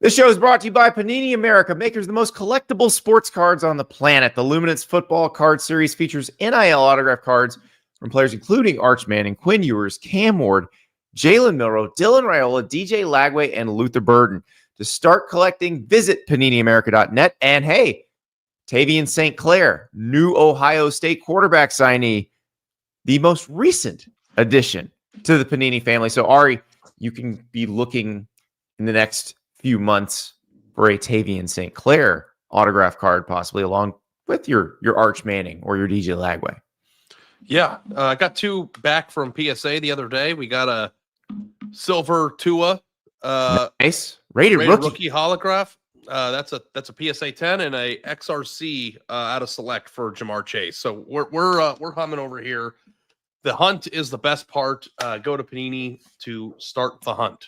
This show is brought to you by Panini America, makers of the most collectible sports cards on the planet. The Luminance Football Card Series features NIL autograph cards from players including Arch Manning, Quinn Ewers, Cam Ward, Jalen Milroe, Dylan Raiola, DJ Lagway, and Luther Burden. To start collecting, visit PaniniAmerica.net. And hey, Tavian St. Clair, new Ohio State quarterback signee, the most recent addition to the Panini family. So, Ari, you can be looking in the next few months for a Tavian St. Clair autograph card, possibly along with your Arch Manning or your DJ Lagway. Yeah, I got two back from PSA the other day. We got a silver Tua, nice rated rookie holograph. That's a PSA 10 and a XRC out of select for Jamar Chase. So we're humming over here. The hunt is the best part. Go to Panini to start the hunt.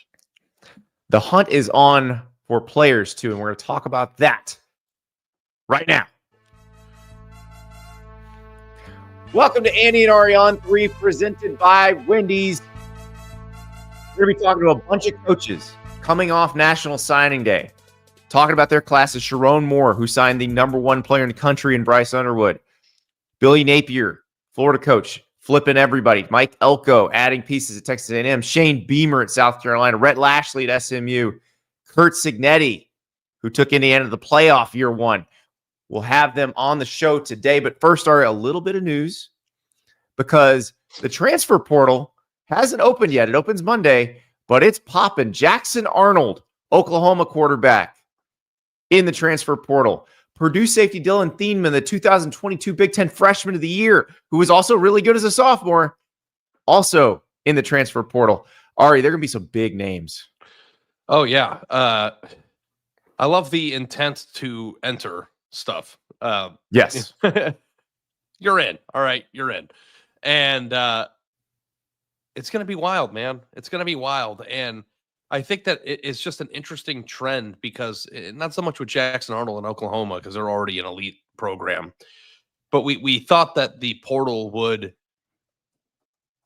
The hunt is on for players too, and we're going to talk about that right now. Welcome to Andy and Ari on 3, presented by Wendy's. We're going to be talking to a bunch of coaches coming off National Signing Day, talking about their classes. Sherrone Moore, who signed the #1 player in the country in Bryce Underwood. Billy Napier, Florida coach, flipping everybody. Mike Elko, adding pieces at Texas A&M. Shane Beamer at South Carolina. Rhett Lashlee at SMU. Curt Cignetti, who took Indiana to the playoff year 1. We'll have them on the show today. But first, Ari, a little bit of news, because the transfer portal hasn't opened yet. It opens Monday, but it's popping. Jackson Arnold, Oklahoma quarterback, in the transfer portal. Purdue safety Dylan Thieneman, the 2022 Big Ten Freshman of the Year, who was also really good as a sophomore, also in the transfer portal. Ari, there are going to be some big names. Oh, yeah. I love the intent to enter stuff. Yes. You're in. All right, you're in. And it's going to be wild, man. It's going to be wild. And I think that it's just an interesting trend, because not so much with Jackson Arnold in Oklahoma, because they're already an elite program, but we thought that the portal would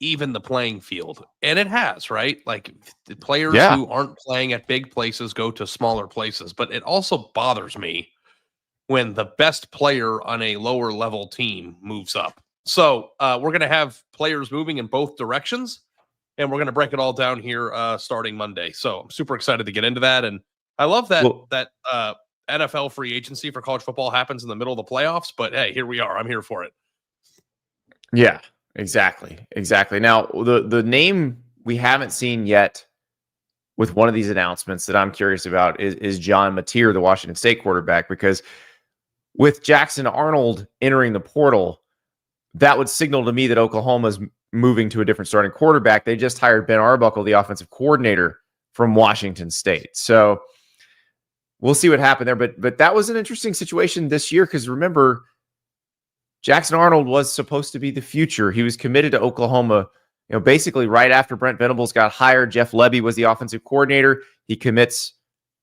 even the playing field, and it has, right? Like, the players who aren't playing at big places go to smaller places, but it also bothers me when the best player on a lower level team moves up. So we're going to have players moving in both directions, and we're going to break it all down here starting Monday. So I'm super excited to get into that. And I love that that NFL free agency for college football happens in the middle of the playoffs. But hey, here we are. I'm here for it. Yeah, exactly. Now, the name we haven't seen yet with one of these announcements that I'm curious about is John Napier, the Washington State quarterback, because with Jackson Arnold entering the portal, that would signal to me that Oklahoma's moving to a different starting quarterback. They just hired Ben Arbuckle, the offensive coordinator from Washington State. So we'll see what happened there. But that was an interesting situation this year, because remember, Jackson Arnold was supposed to be the future. He was committed to Oklahoma, basically right after Brent Venables got hired. Jeff Lebby was the offensive coordinator. He commits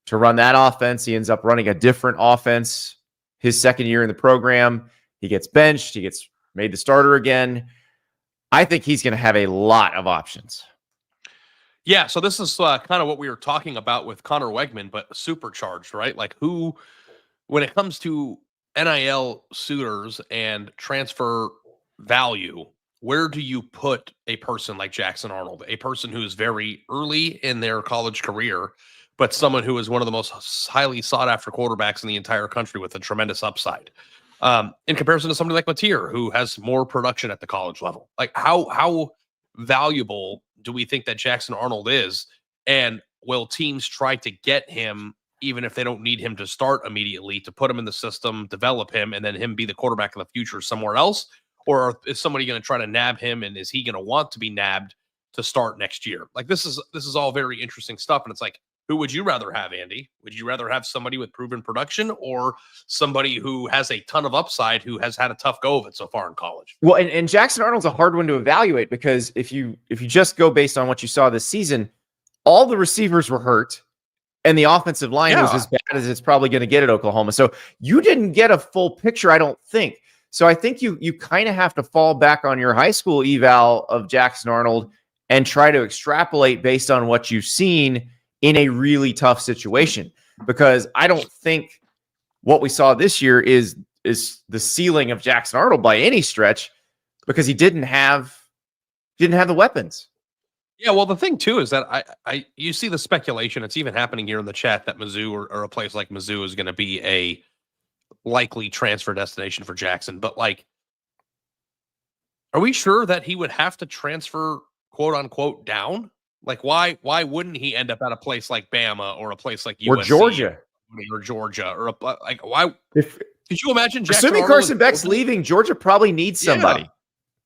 to run that offense. He ends up running a different offense his second year in the program. He gets benched. He gets made the starter again. I think he's going to have a lot of options. Yeah, so this is kind of what we were talking about with Connor Wegman, but supercharged, right? Like, who, when it comes to NIL suitors and transfer value, where do you put a person like Jackson Arnold, a person who is very early in their college career, but someone who is one of the most highly sought-after quarterbacks in the entire country with a tremendous upside, in comparison to somebody like Napier, who has more production at the college level? Like, how valuable do we think that Jackson Arnold is? And will teams try to get him, even if they don't need him to start immediately, to put him in the system, develop him, and then him be the quarterback of the future somewhere else? Or is somebody going to try to nab him, and is he going to want to be nabbed to start next year? Like, this is all very interesting stuff. And it's like, who would you rather have, Andy? Would you rather have somebody with proven production, or somebody who has a ton of upside, who has had a tough go of it so far in college? Well, and Jackson Arnold's a hard one to evaluate, because if you just go based on what you saw this season, all the receivers were hurt, and the offensive line was as bad as it's probably going to get at Oklahoma. So you didn't get a full picture, I don't think. So I think you kind of have to fall back on your high school eval of Jackson Arnold and try to extrapolate based on what you've seen in a really tough situation. because I don't think what we saw this year is the ceiling of Jackson Arnold by any stretch, because he didn't have the weapons. Yeah, well, the thing too is that you see the speculation. It's even happening here in the chat that Mizzou or a place like Mizzou is going to be a likely transfer destination for Jackson. But like, are we sure that he would have to transfer, quote unquote, down? Like, why wouldn't he end up at a place like Bama or a place like USC or Georgia or like why? Could you imagine Jackson assuming Arnold Carson Beck's leaving, Georgia probably needs somebody. Yeah.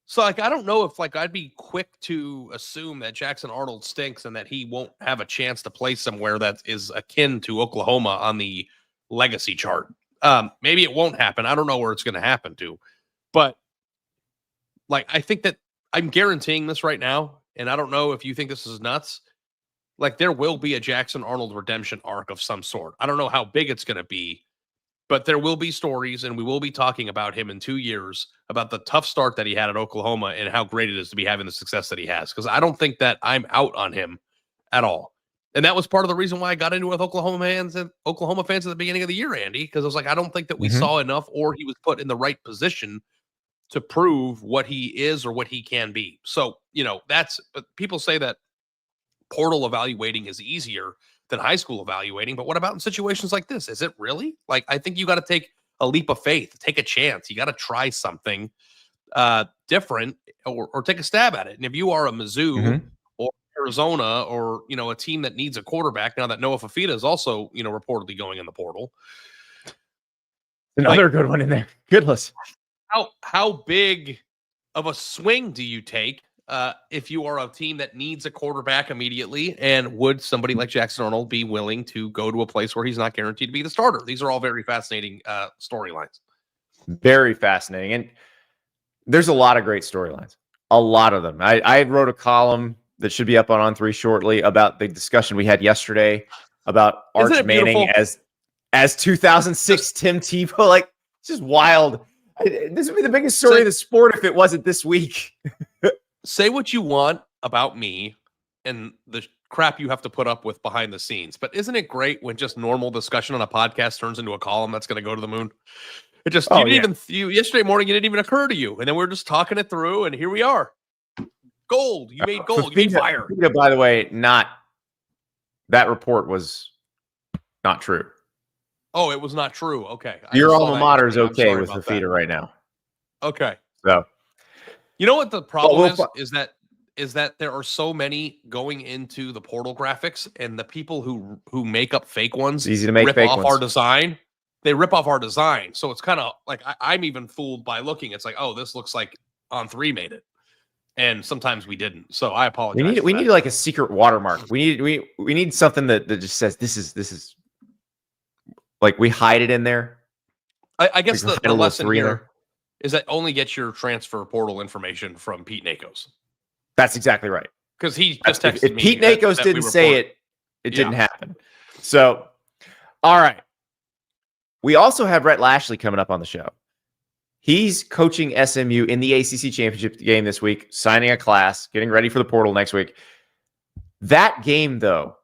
So, like, I don't know if, like, I'd be quick to assume that Jackson Arnold stinks and that he won't have a chance to play somewhere that is akin to Oklahoma on the legacy chart. Maybe it won't happen. I don't know where it's going to happen to. But, like, I think that I'm guaranteeing this right now, and I don't know if you think this is nuts. Like, there will be a Jackson Arnold redemption arc of some sort. I don't know how big it's going to be, but there will be stories, and we will be talking about him in 2 years about the tough start that he had at Oklahoma and how great it is to be having the success that he has. Because I don't think that I'm out on him at all. And that was part of the reason why I got into it with Oklahoma fans at the beginning of the year, Andy, because I was like, I don't think that we saw enough, or he was put in the right position to prove what he is or what he can be. So, but people say that portal evaluating is easier than high school evaluating. But what about in situations like this? Is it really? Like, I think you got to take a leap of faith, take a chance. You got to try something different or take a stab at it. And if you are a Mizzou or Arizona or, a team that needs a quarterback, now that Noah Fafita is also, reportedly going in the portal. Another good one in there. Goodness. How big of a swing do you take if you are a team that needs a quarterback immediately? And would somebody like Jackson Arnold be willing to go to a place where he's not guaranteed to be the starter? These are all very fascinating storylines. Very fascinating. And there's a lot of great storylines. A lot of them. I wrote a column that should be up on On3 shortly about the discussion we had yesterday about Arch Manning as 2006 Tim Tebow. Like, it's just wild. This would be the biggest story of the sport if it wasn't this week. Say what you want about me and the crap you have to put up with behind the scenes, but isn't it great when just normal discussion on a podcast turns into a column that's going to go to the moon? It just yesterday morning it didn't even occur to you, and then we're just talking it through, and here we are. Gold, you made gold, you made fire. By the way, that report was not true. Oh, it was not true. Okay, your alma mater is okay with Fafita right now. Okay, so. You know what the problem is that there are so many going into the portal graphics, and the people who make up fake ones easy to make rip fake off ones. our design. They rip off our design. So it's kind of like I'm even fooled by looking. It's like, oh, this looks like On3 made it. And sometimes we didn't. So I apologize. We need like a secret watermark. We need something that just says this is like we hide it in there. I guess the lesson here is that only get your transfer portal information from Pete Nakos. That's exactly right. Because he just texted if me. Pete Nakos didn't say it didn't happen. So, all right. We also have Rhett Lashlee coming up on the show. He's coaching SMU in the ACC championship game this week, signing a class, getting ready for the portal next week. That game, though,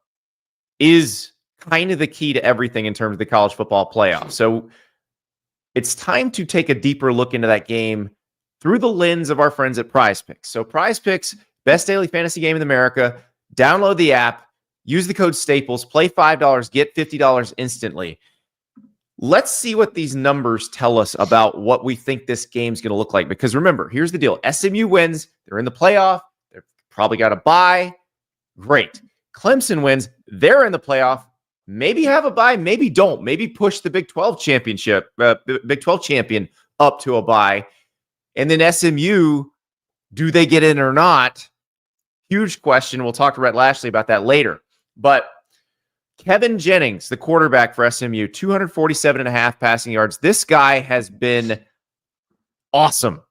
is kind of the key to everything in terms of the college football playoff. So it's time to take a deeper look into that game through the lens of our friends at PrizePicks. So PrizePicks, best daily fantasy game in America. Download the app, use the code Staples, play $5, get $50 instantly. Let's see what these numbers tell us about what we think this game's going to look like. Because remember, here's the deal. SMU wins. They're in the playoff. They've probably got a bye. Great. Clemson wins. They're in the playoff. Maybe have a bye, maybe don't. Maybe push the Big 12 Big 12 champion up to a bye. And then SMU, do they get in or not? Huge question. We'll talk to Rhett Lashlee about that later. But Kevin Jennings, the quarterback for SMU, 247.5 passing yards. This guy has been awesome.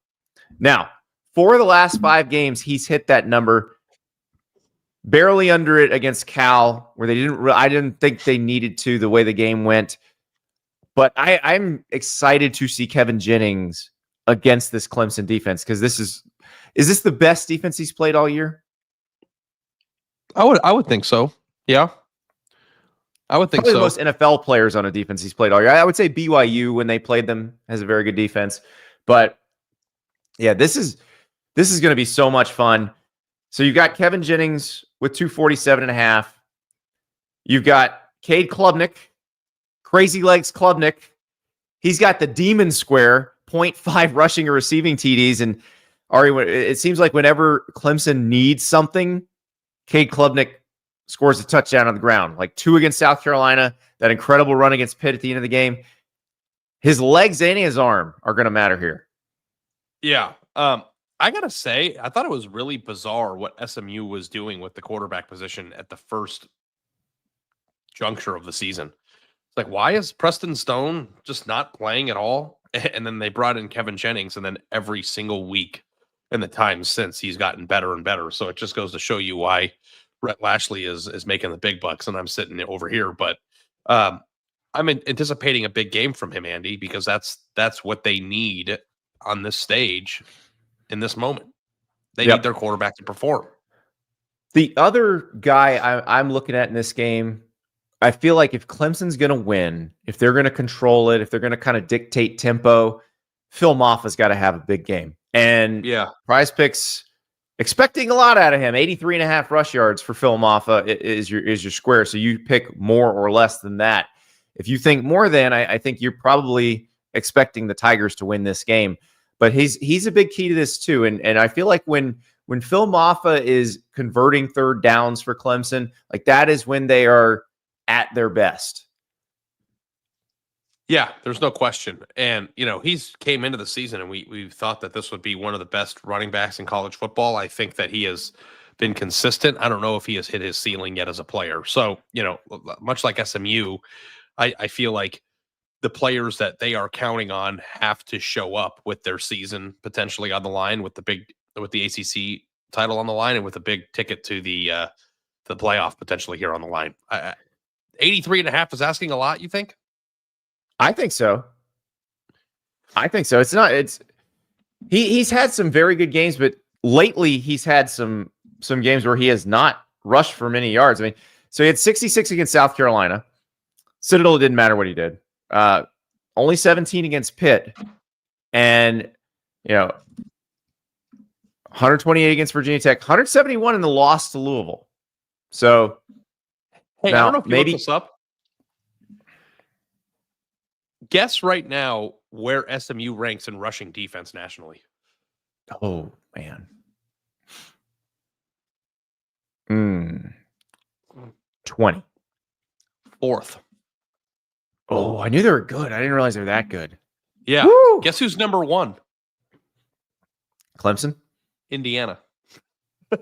Now, 4 of the last 5 games, he's hit that number. Barely under it against Cal, where I didn't think they needed to the way the game went. But I'm excited to see Kevin Jennings against this Clemson defense, because is this the best defense he's played all year? I would think so. Yeah. I would think Probably so. the most NFL players on a defense he's played all year. I would say BYU, when they played them, has a very good defense. But yeah, this is going to be so much fun. So you've got Kevin Jennings with 247.5. You've got Cade Klubnik, Crazy Legs Klubnik. He's got the Demon Square, 0.5 rushing or receiving TDs. And Ari, it seems like whenever Clemson needs something, Cade Klubnik scores a touchdown on the ground. Like 2 against South Carolina, that incredible run against Pitt at the end of the game. His legs and his arm are going to matter here. Yeah. I got to say, I thought it was really bizarre what SMU was doing with the quarterback position at the first juncture of the season. It's like, why is Preston Stone just not playing at all? And then they brought in Kevin Jennings, and then every single week in the time since, he's gotten better and better. So it just goes to show you why Rhett Lashlee is making the big bucks, and I'm sitting over here. But I'm anticipating a big game from him, Andy, because that's what they need on this stage in this moment. They need their quarterback to perform. The other guy I'm looking at in this game, I feel like if Clemson's going to win, if they're going to control it, if they're going to kind of dictate tempo, Phil Maffa's got to have a big game. And PrizePicks expecting a lot out of him. 83.5 rush yards for Phil Maffa is your square. So you pick more or less than that. If you think more than, I think you're probably expecting the Tigers to win this game. But he's a big key to this too. And I feel like when Phil Maffa is converting third downs for Clemson, like that is when they are at their best. Yeah, there's no question. And, he's came into the season and we thought that this would be one of the best running backs in college football. I think that he has been consistent. I don't know if he has hit his ceiling yet as a player. So, much like SMU, I feel like the players that they are counting on have to show up with their season potentially on the line, with the ACC title on the line, and with a big ticket to the playoff potentially here on the line. 83.5 is asking a lot, you think? I think so. He's had some very good games, but lately he's had some games where he has not rushed for many yards. I mean, so he had 66 against South Carolina. Citadel, it didn't matter what he did. Only 17 against Pitt, and 128 against Virginia Tech, 171 in the loss to Louisville. So, hey, now, I don't know if you looked this up. Guess right now where SMU ranks in rushing defense nationally. Oh man, 20. Fourth. Oh, I knew they were good. I didn't realize they were that good. Yeah. Woo! Guess who's number 1? Clemson? Indiana.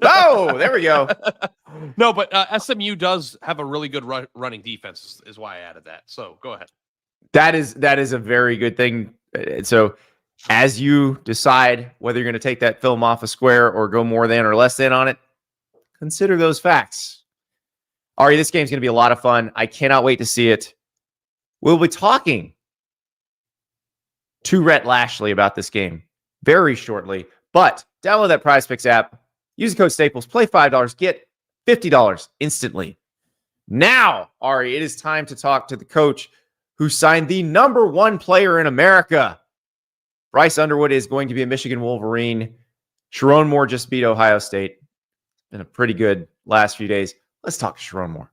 Oh, there we go. No, but SMU does have a really good running defense is why I added that. So go ahead. That is a very good thing. So as you decide whether you're going to take that film off a square or go more than or less than on it, consider those facts. Ari, this game's going to be a lot of fun. I cannot wait to see it. We'll be talking to Rhett Lashlee about this game very shortly. But download that PrizePicks app. Use the code Staples. Play $5. Get $50 instantly. Now, Ari, it is time to talk to the coach who signed the #1 player in America. Bryce Underwood is going to be a Michigan Wolverine. Sherrone Moore just beat Ohio State. Been a pretty good last few days. Let's talk to Sherrone Moore.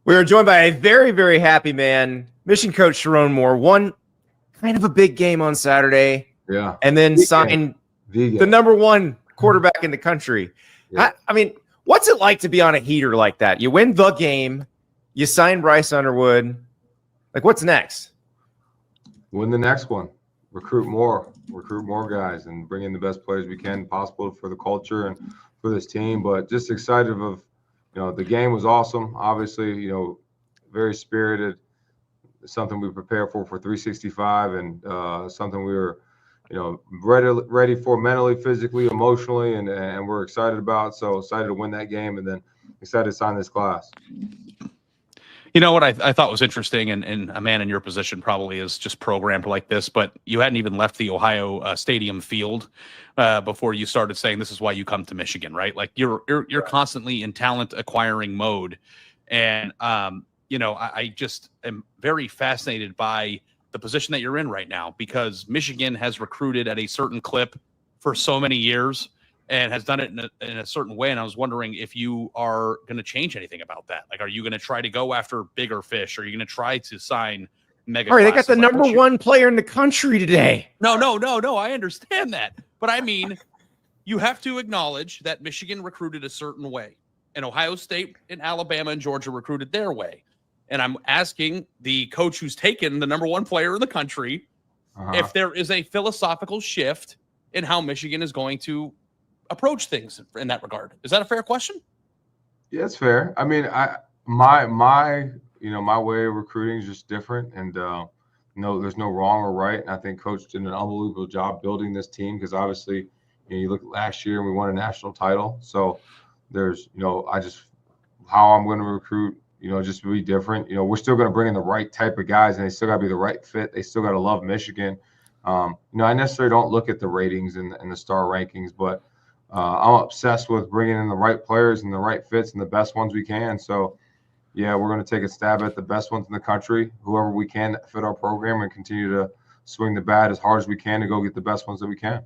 We are joined by a very, very happy man, Michigan coach Sherrone Moore. Won kind of a big game on Saturday. Yeah. And then signed the #1 quarterback in the country. Yeah. I mean, what's it like to be on a heater like that? You win the game, you sign Bryce Underwood. Like, what's next? Win the next one. Recruit more guys, and bring in the best players we can possible for the culture and for this team. But just excited of, the game was awesome. Obviously, very spirited. It's something we prepare for 365, and something we were, ready for mentally, physically, emotionally, and we're excited about. So excited to win that game, and then excited to sign this class. You know what I thought was interesting, and a man in your position probably is just programmed like this, but you hadn't even left the Ohio Stadium field before you started saying this is why you come to Michigan, right? Like you're constantly in talent acquiring mode. And, I just am very fascinated by the position that you're in right now, because Michigan has recruited at a certain clip for so many years and has done it in a certain way. And I was wondering if you are going to change anything about that. Like, are you going to try to go after bigger fish? Are you going to try to sign mega? All right, they got the like, number one player in the country today. No. I understand that. But I mean, you have to acknowledge that Michigan recruited a certain way, and Ohio State and Alabama and Georgia recruited their way. And I'm asking the coach who's taken the number one player in the country if there is a philosophical shift in how Michigan is going to approach things in that regard. Is that a fair question? Yeah, it's fair. I mean, my way of recruiting is just different, and no, there's no wrong or right. And I think Coach did an unbelievable job building this team, because obviously, you look at last year and we won a national title. So there's, how I'm going to recruit, just be different. We're still going to bring in the right type of guys, and they still got to be the right fit. They still got to love Michigan. I necessarily don't look at the ratings and the star rankings, but I'm obsessed with bringing in the right players and the right fits and the best ones we can. So, yeah, we're going to take a stab at the best ones in the country, whoever we can that fit our program, and continue to swing the bat as hard as we can to go get the best ones that we can.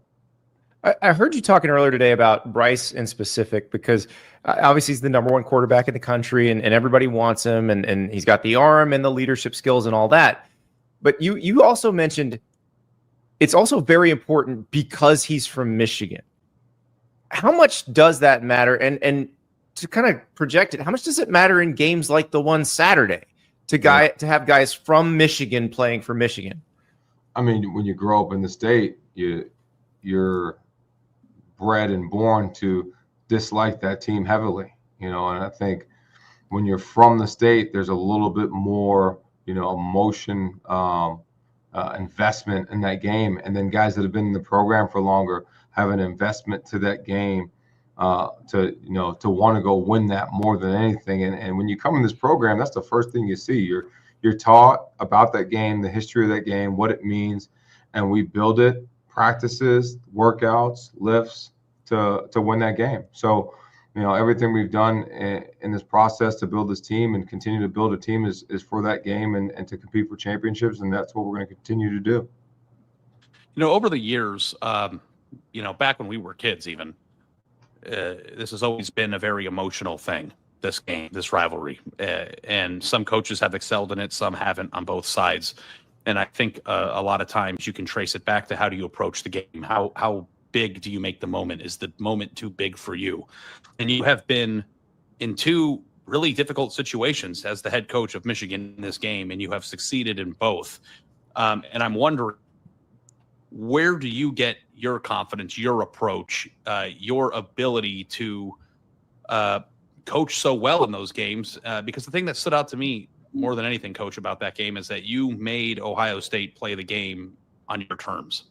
I heard you talking earlier today about Bryce in specific, because obviously he's the number one quarterback in the country, and everybody wants him, and he's got the arm and the leadership skills and all that. But you also mentioned it's also very important because he's from Michigan. How much does that matter? And to kind of project it, how much does it matter in games like the one Saturday to have guys from Michigan playing for Michigan? I mean, when you grow up in the state, you're bred and born to dislike that team heavily, and I think when you're from the state, there's a little bit more, emotion, investment in that game. And then guys that have been in the program for longer have an investment to that game, to want to go win that more than anything. And when you come in this program, that's the first thing you see. You're taught about that game, the history of that game, what it means, and we build it, practices, workouts, lifts to win that game. So, everything we've done in this process to build this team and continue to build a team is for that game and to compete for championships, and that's what we're going to continue to do. Over the years, back when we were kids even, this has always been a very emotional thing, this game, this rivalry. And some coaches have excelled in it, some haven't, on both sides. And I think a lot of times you can trace it back to how do you approach the game? How big do you make the moment? Is the moment too big for you? And you have been in two really difficult situations as the head coach of Michigan in this game, and you have succeeded in both. And I'm wondering, where do you get your confidence, your approach, your ability to coach so well in those games? Because the thing that stood out to me more than anything, Coach, about that game is that you made Ohio State play the game on your terms.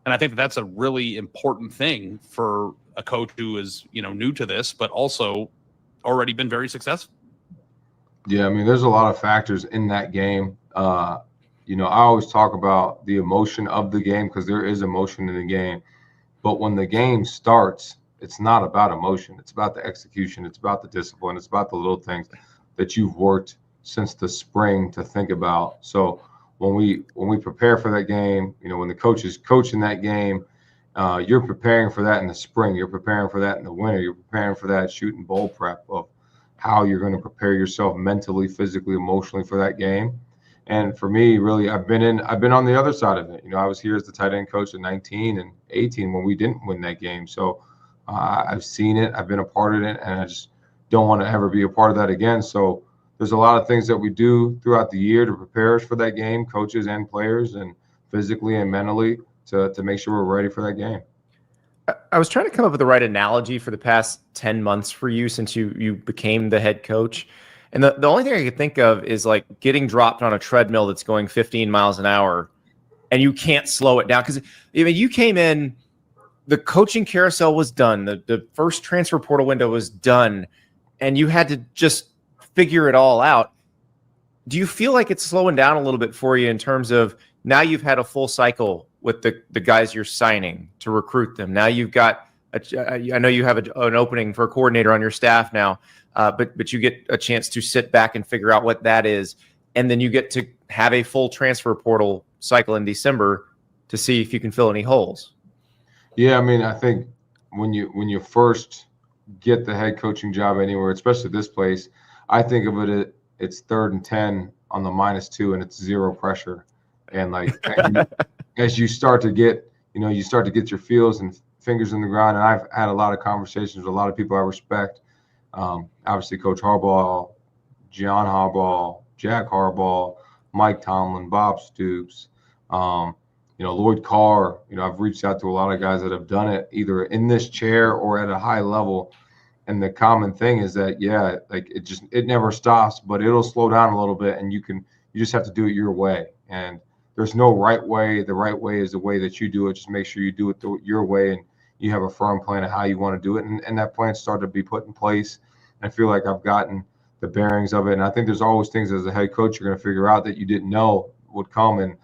And I think that's a really important thing for a coach who is, new to this, but also already been very successful. Yeah, I mean, there's a lot of factors in that game. I always talk about the emotion of the game, because there is emotion in the game. But when the game starts, it's not about emotion. It's about the execution. It's about the discipline. It's about the little things that you've worked since the spring to think about. So when we prepare for that game, when the coach is coaching that game, you're preparing for that in the spring. You're preparing for that in the winter. You're preparing for that shooting bowl prep of how you're going to prepare yourself mentally, physically, emotionally for that game. And for me, really, I've been on the other side of it. I was here as the tight end coach at 19 and 18 when we didn't win that game. So I've seen it. I've been a part of it, and I just don't want to ever be a part of that again. So there's a lot of things that we do throughout the year to prepare us for that game, coaches and players, and physically and mentally to make sure we're ready for that game. I was trying to come up with the right analogy for the past 10 months for you since you became the head coach. And the only thing I could think of is like getting dropped on a treadmill that's going 15 miles an hour and you can't slow it down. Because you came in, the coaching carousel was done. The first transfer portal window was done. And you had to just figure it all out. do you feel like it's slowing down a little bit for you in terms of now you've had a full cycle with the guys you're signing to recruit them? Now you've got, I know you have an opening for a coordinator on your staff now, but you get a chance to sit back and figure out what that is. And then you get to have a full transfer portal cycle in December to see if you can fill any holes. Yeah, I mean, I think when you first get the head coaching job anywhere, especially this place, I think of it, it's 3rd and 10 on the -2 and it's zero pressure. And like as you start to get, you start to get your feels and fingers in the ground. And I've had a lot of conversations with a lot of people I respect. Obviously Coach Harbaugh, John Harbaugh, Jack Harbaugh, Mike Tomlin, Bob Stoops, Lloyd Carr. I've reached out to a lot of guys that have done it either in this chair or at a high level. And the common thing is that, yeah, like it never stops, but it'll slow down a little bit, and you just have to do it your way. And there's no right way. The right way is the way that you do it. Just make sure you do it your way, and you have a firm plan of how you want to do it. And that plan started to be put in place. I feel like I've gotten the bearings of it. And I think there's always things as a head coach you're going to figure out that you didn't know would come. And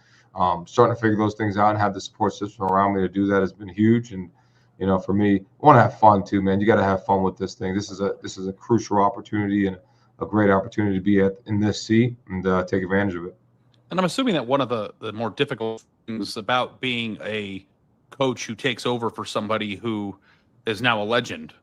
starting to figure those things out and have the support system around me to do that has been huge. And for me, I want to have fun too, man. You got to have fun with this thing. This is a crucial opportunity and a great opportunity to be in this seat and take advantage of it. And I'm assuming that one of the more difficult things about being a coach who takes over for somebody who is now a legend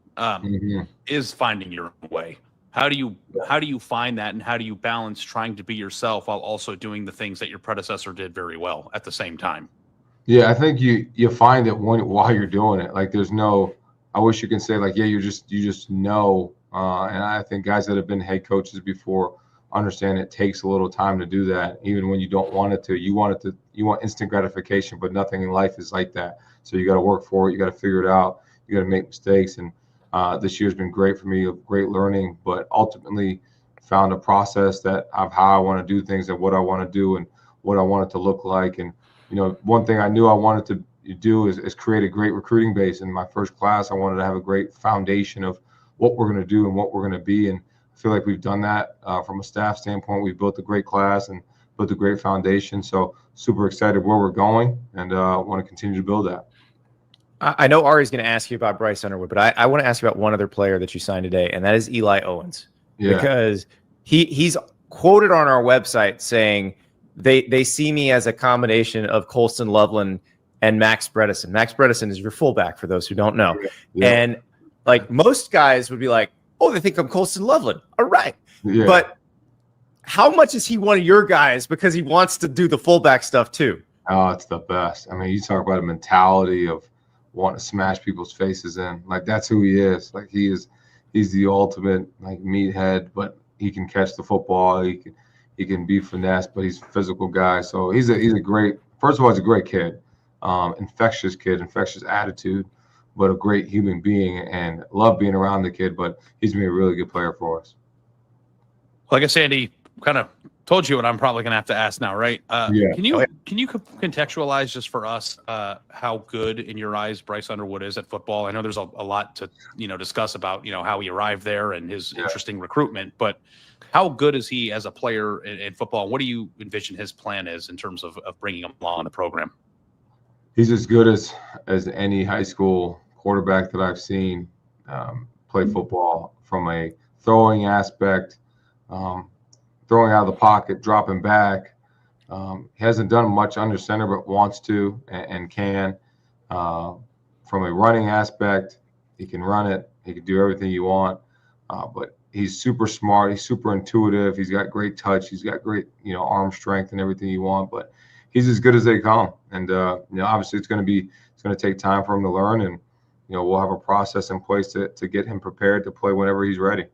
is finding your own way. How do you find that, and how do you balance trying to be yourself while also doing the things that your predecessor did very well at the same time? Yeah, I think you find it while you're doing it. Like there's no, I wish you can say like, yeah, you just know. And I think guys that have been head coaches before understand it takes a little time to do that. Even when you don't want it to, you want instant gratification, but nothing in life is like that. So you got to work for it. You got to figure it out. You got to make mistakes. And this year's been great for me, of great learning, but ultimately found a process of how I want to do things and what I want to do and what I want it to look like. And one thing I knew I wanted to do is create a great recruiting base. In my first class, I wanted to have a great foundation of what we're going to do and what we're going to be. And I feel like we've done that from a staff standpoint. We've built a great class and built a great foundation. So super excited where we're going, and want to continue to build that. I know Ari's going to ask you about Bryce Underwood, but I want to ask you about one other player that you signed today, and that is Eli Owens. Yeah. Because he's quoted on our website saying they see me as a combination of Colston Loveland and Max Bredesen. Max Bredesen is your fullback, for those who don't know. Yeah. And like most guys would be like, oh, they think I'm Colston Loveland. All right. Yeah. But how much is he one of your guys because he wants to do the fullback stuff too? Oh, it's the best. I mean, you talk about a mentality of wanting to smash people's faces in. Like, that's who he is. Like, he's the ultimate like meathead, but he can catch the football. He can be finesse, but he's a physical guy. So he's a great, first of all, he's a great kid, infectious kid, infectious attitude, but a great human being, and love being around the kid. But he's been a really good player for us. Well, I guess Andy kind of told you what I'm probably going to have to ask now, right? Yeah. Can you contextualize just for us how good in your eyes Bryce Underwood is at football? I know there's a lot to discuss about how he arrived there and his interesting recruitment, but how good is he as a player in football? What do you envision his plan is in terms of bringing him along in the program? He's as good as any high school quarterback that I've seen play football, from a throwing aspect, throwing out of the pocket, dropping back. He hasn't done much under center, but wants to and can. From a running aspect, he can run it. He can do everything you want. But he's super smart. He's super intuitive. He's got great touch. He's got great, arm strength and everything you want. But he's as good as they come. And obviously it's going to take time for him to learn. And we'll have a process in place to get him prepared to play whenever he's ready.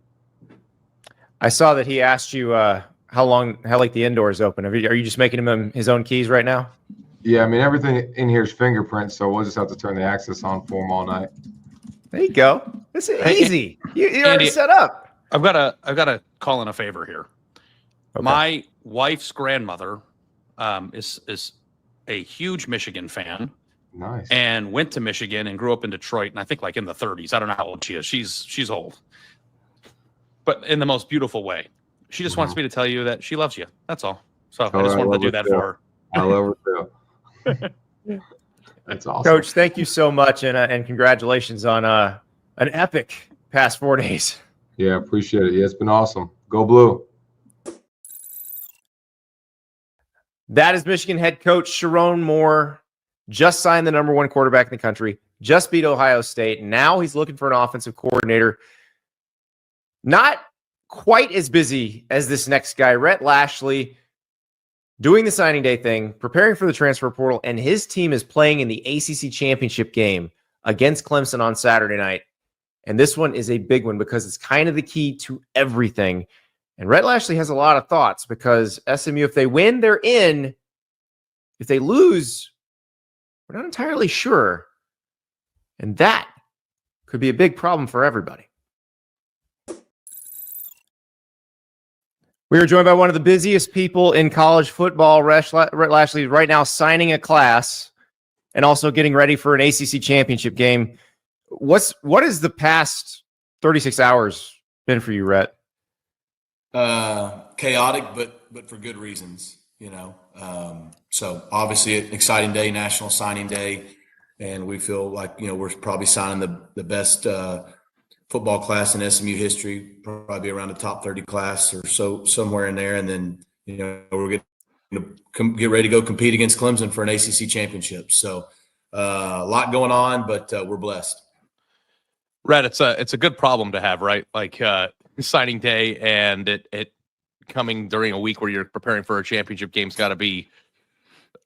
I saw that he asked you how like the indoor is open. Are you just making him his own keys right now? Yeah, I mean, everything in here is fingerprints, so we'll just have to turn the access on for him all night. There you go. This is easy. You're already set up. I've got to call in a favor here. Okay. My wife's grandmother is a huge Michigan fan. Nice. And went to Michigan and grew up in Detroit, and I think like in the 30s. I don't know how old she is. She's old, but in the most beautiful way. She just wants me to tell you that she loves you. That's all. So I Oh, just I wanted to love do her that too. for her. I love her too. That's awesome. Coach, thank you so much, and congratulations on an epic past 4 days. Yeah, appreciate it. Yeah, it's been awesome. Go Blue. That is Michigan head coach Sherrone Moore. Just signed the #1 quarterback in the country. Just beat Ohio State. Now he's looking for an offensive coordinator. Not quite as busy as this next guy, Rhett Lashlee, doing the signing day thing, preparing for the transfer portal, and his team is playing in the ACC championship game against Clemson on Saturday night. And this one is a big one because it's kind of the key to everything. And Rhett Lashlee has a lot of thoughts because SMU, if they win, they're in. If they lose, we're not entirely sure. And that could be a big problem for everybody. We are joined by one of the busiest people in college football, Rhett Lashlee, right now signing a class and also getting ready for an ACC championship game. What has the past 36 hours been for you, Rhett? Chaotic, but for good reasons, you know. So obviously an exciting day, National Signing Day, and we feel like, you know, we're probably signing the best football class in SMU history, probably around the top 30 class or so, somewhere in there. And then, you know, we're going to get ready to go compete against Clemson for an ACC championship. So a lot going on, but we're blessed. Rhett, it's a good problem to have, right? Like signing day and it coming during a week where you're preparing for a championship game's got to be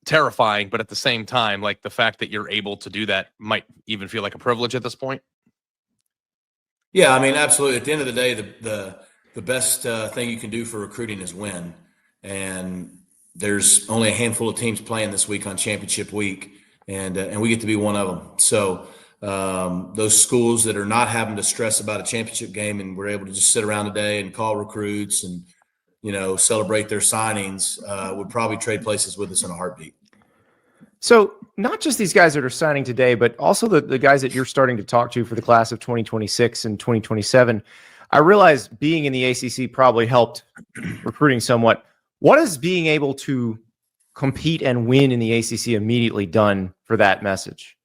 terrifying, but at the same time, like the fact that you're able to do that might even feel like a privilege at this point. Yeah, I mean, absolutely. At the end of the day, the best thing you can do for recruiting is win. And there's only a handful of teams playing this week on championship week, and we get to be one of them. So those schools that are not having to stress about a championship game and we're able to just sit around today and call recruits and, you know, celebrate their signings would probably trade places with us in a heartbeat. So not just these guys that are signing today, but also the guys that you're starting to talk to for the class of 2026 and 2027. I realize being in the ACC probably helped recruiting somewhat. What has being able to compete and win in the ACC immediately done for that message?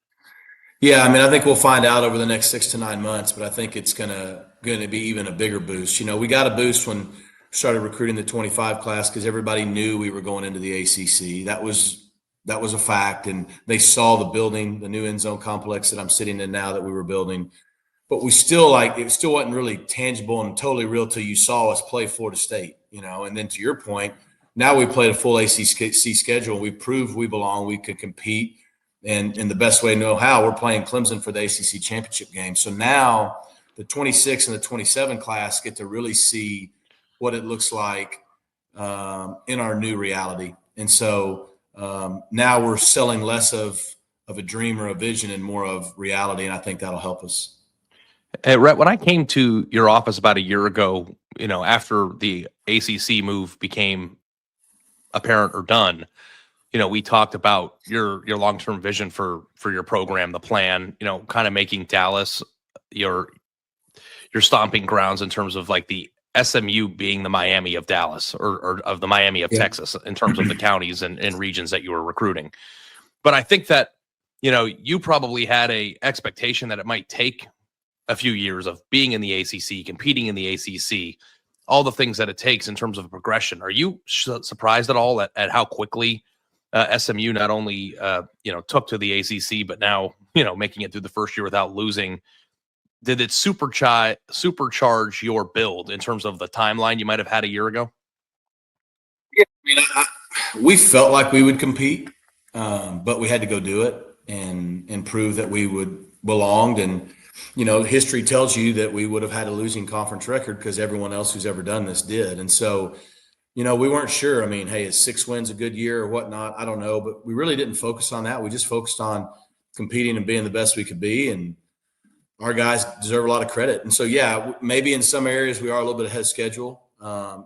Yeah, I mean, I think we'll find out over the next 6 to 9 months, but I think it's gonna be even a bigger boost. You know, we got a boost when we started recruiting the 25 class because everybody knew we were going into the ACC. That was a fact, and they saw the building, the new end zone complex that I'm sitting in now that we were building. But we still it still wasn't really tangible and totally real till you saw us play Florida State, you know. And then to your point, now we played a full ACC schedule. We proved we belong. We could compete, and in the best way to know how, we're playing Clemson for the ACC championship game. So now the 26 and the 27 class get to really see what it looks like in our new reality. And so now we're selling less of a dream or a vision and more of reality, and I think that'll help us. Hey, Rhett, when I came to your office about a year ago, you know, after the ACC move became apparent or done, you know, we talked about your long-term vision for your program, the plan, you know, kind of making Dallas your stomping grounds in terms of like the SMU being the Miami of Dallas or of the Miami of Texas in terms of the counties and regions that you were recruiting. But I think that, you know, you probably had a expectation that it might take a few years of being in the ACC, competing in the ACC, all the things that it takes in terms of a progression. Are you surprised at all at how quickly SMU not only, you know, took to the ACC, but now, you know, making it through the first year without losing? Did it supercharge your build in terms of the timeline you might have had a year ago? Yeah, I mean, we felt like we would compete, but we had to go do it and prove that we belonged. And, you know, history tells you that we would have had a losing conference record because everyone else who's ever done this did. And so, you know, we weren't sure. I mean, hey, is 6 wins a good year or whatnot? I don't know, but we really didn't focus on that. We just focused on competing and being the best we could be. And our guys deserve a lot of credit. And so, yeah, maybe in some areas we are a little bit ahead of schedule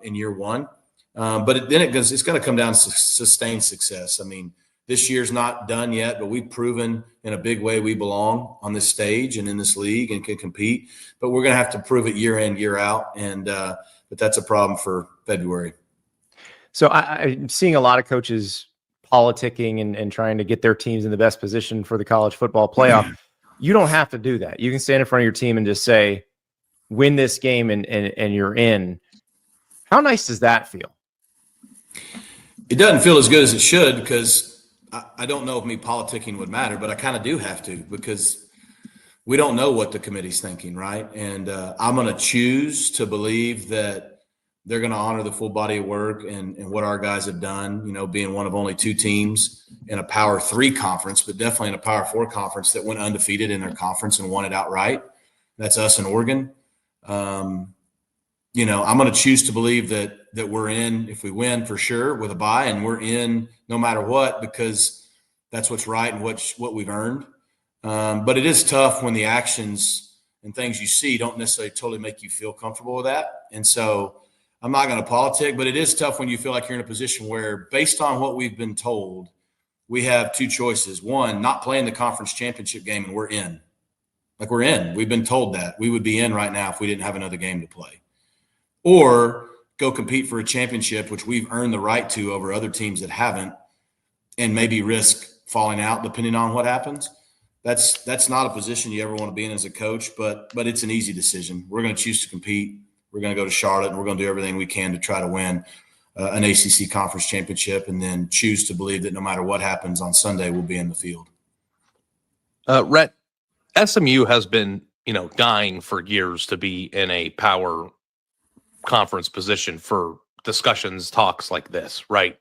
in year one. But it's going to come down to sustained success. I mean, this year's not done yet, but we've proven in a big way we belong on this stage and in this league and can compete. But we're going to have to prove it year in, year out. And but that's a problem for February. So I'm seeing a lot of coaches politicking and trying to get their teams in the best position for the college football playoff. You don't have to do that. You can stand in front of your team and just say, win this game and you're in. How nice does that feel? It doesn't feel as good as it should, because I don't know if me politicking would matter, but I kind of do have to, because we don't know what the committee's thinking, right? And I'm going to choose to believe that they're going to honor the full body of work and what our guys have done, being one of only 2 teams in a Power 3 conference, but definitely in a Power 4 conference that went undefeated in their conference and won it outright. That's us in Oregon. I'm going to choose to believe that we're in, if we win, for sure, with a bye, and we're in no matter what, because that's what's right and what we've earned. But it is tough when the actions and things you see don't necessarily totally make you feel comfortable with that. And so I'm not going to politic, but it is tough when you feel like you're in a position where, based on what we've been told, we have 2 choices. One, not playing the conference championship game, and we're in. Like, we're in. We've been told that. We would be in right now if we didn't have another game to play. Or go compete for a championship, which we've earned the right to over other teams that haven't, and maybe risk falling out depending on what happens. That's not a position you ever want to be in as a coach, but it's an easy decision. We're going to choose to compete. We're going to go to Charlotte, and we're going to do everything we can to try to win an ACC conference championship, and then choose to believe that no matter what happens on Sunday, we'll be in the field. Rhett, SMU has been, dying for years to be in a power conference position for discussions, talks like this, right?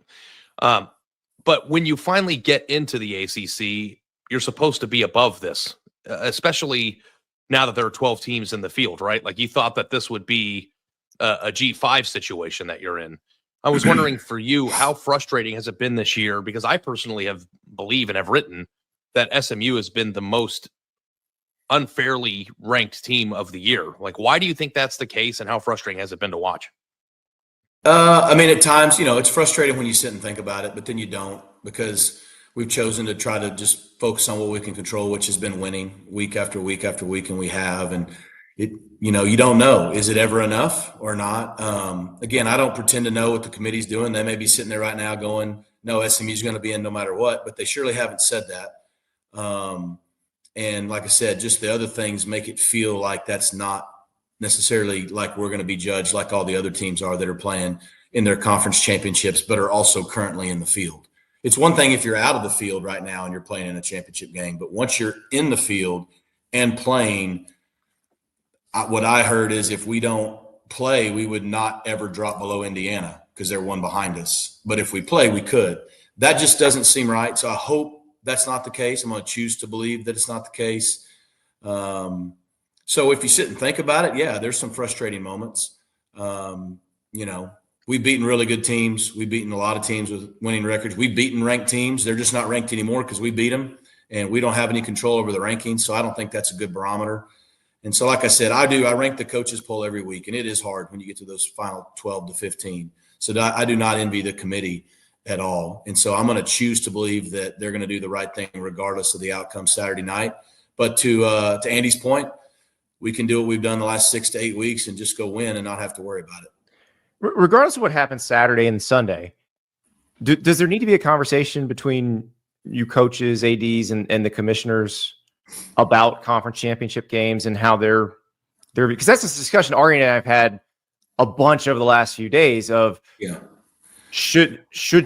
But when you finally get into the ACC, you're supposed to be above this, especially now that there are 12 teams in the field, right? Like, you thought that this would be a G5 situation that you're in. I was wondering for you, how frustrating has it been this year? Because I personally believe and have written that SMU has been the most unfairly ranked team of the year. Like, why do you think that's the case, and how frustrating has it been to watch? At times, it's frustrating when you sit and think about it, but then you don't, because we've chosen to try to just focus on what we can control, which has been winning week after week after week, and we have. And you don't know, is it ever enough or not? Again, I don't pretend to know what the committee's doing. They may be sitting there right now going, no, SMU's going to be in no matter what, but they surely haven't said that. And like I said, just the other things make it feel like that's not necessarily like we're going to be judged like all the other teams are that are playing in their conference championships, but are also currently in the field. It's one thing if you're out of the field right now and you're playing in a championship game, but once you're in the field and playing, what I heard is if we don't play, we would not ever drop below Indiana because they're one behind us. But if we play, we could. That just doesn't seem right. So I hope that's not the case. I'm going to choose to believe that it's not the case. So if you sit and think about it, yeah, there's some frustrating moments. We've beaten really good teams. We've beaten a lot of teams with winning records. We've beaten ranked teams. They're just not ranked anymore because we beat them, and we don't have any control over the rankings. So I don't think that's a good barometer. And so, like I said, I rank the coaches poll every week, and it is hard when you get to those final 12 to 15. So I do not envy the committee at all. And so I'm going to choose to believe that they're going to do the right thing regardless of the outcome Saturday night. But to Andy's point, we can do what we've done the last 6 to 8 weeks and just go win and not have to worry about it. Regardless of what happens Saturday and Sunday, does there need to be a conversation between you coaches, ADs, and the commissioners about conference championship games and how they're because that's a discussion Ari and I have had a bunch over the last few days of should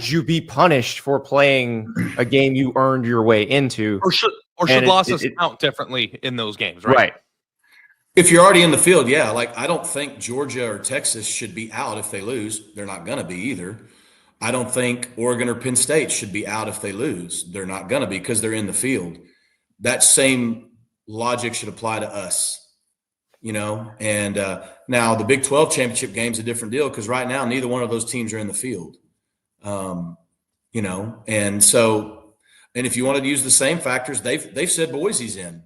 you be punished for playing a game you earned your way into, or should losses count differently in those games, right? If you're already in the field, yeah. Like, I don't think Georgia or Texas should be out if they lose. They're not going to be either. I don't think Oregon or Penn State should be out if they lose. They're not going to be because they're in the field. That same logic should apply to us, And now the Big 12 championship game is a different deal because right now neither one of those teams are in the field, And so, and if you wanted to use the same factors, they've said Boise's in.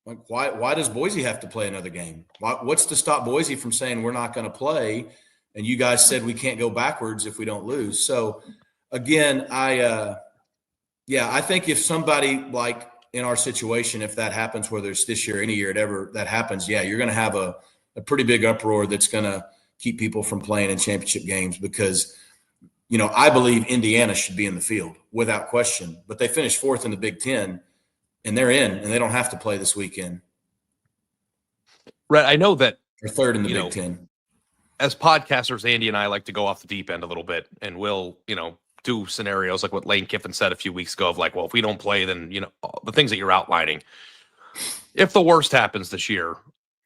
Like, why does Boise have to play another game? What's to stop Boise from saying we're not going to play? And you guys said we can't go backwards if we don't lose. So again, I think if somebody like in our situation, if that happens, whether it's this year, any year, that happens, you're going to have a pretty big uproar that's going to keep people from playing in championship games because, I believe Indiana should be in the field without question. But they finished 4th in the Big Ten, and they're in, and they don't have to play this weekend. Rhett, I know that they're 3rd in the Big Ten. As podcasters, Andy and I like to go off the deep end a little bit, and we'll, do scenarios like what Lane Kiffin said a few weeks ago of like, well, if we don't play, then, the things that you're outlining. If the worst happens this year,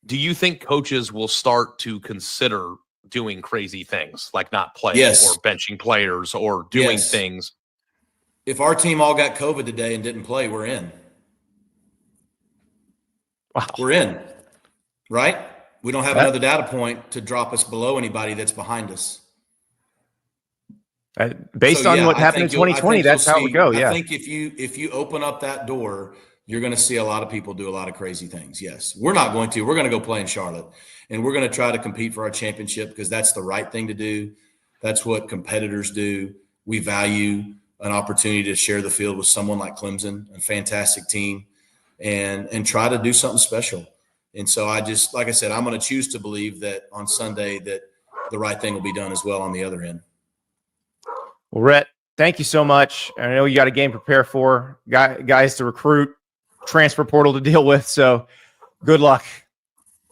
do you think coaches will start to consider doing crazy things like not playing or benching players or doing things? If our team all got COVID today and didn't play, we're in. Wow. We're in, right? We don't have another data point to drop us below anybody that's behind us. Based on what happened in 2020, that's how it would go. I think if you open up that door, you're going to see a lot of people do a lot of crazy things. Yes, we're not going to. We're going to go play in Charlotte, and we're going to try to compete for our championship because that's the right thing to do. That's what competitors do. We value an opportunity to share the field with someone like Clemson, a fantastic team, and try to do something special. And so like I said, I'm going to choose to believe that on Sunday that the right thing will be done as well on the other end. Well, Rhett, thank you so much. I know you got a game to prepare for, guys to recruit, transfer portal to deal with. So good luck.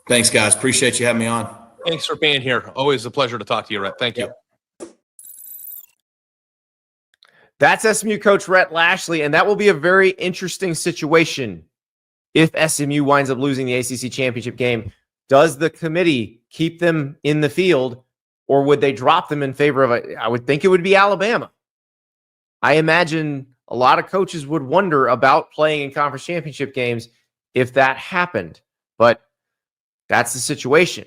Thanks, guys. Appreciate you having me on. Thanks for being here. Always a pleasure to talk to you, Rhett. Thank you. That's SMU coach Rhett Lashlee, and that will be a very interesting situation if SMU winds up losing the ACC championship game. Does the committee keep them in the field, or would they drop them in favor of I would think it would be Alabama. I imagine a lot of coaches would wonder about playing in conference championship games if that happened, but that's the situation.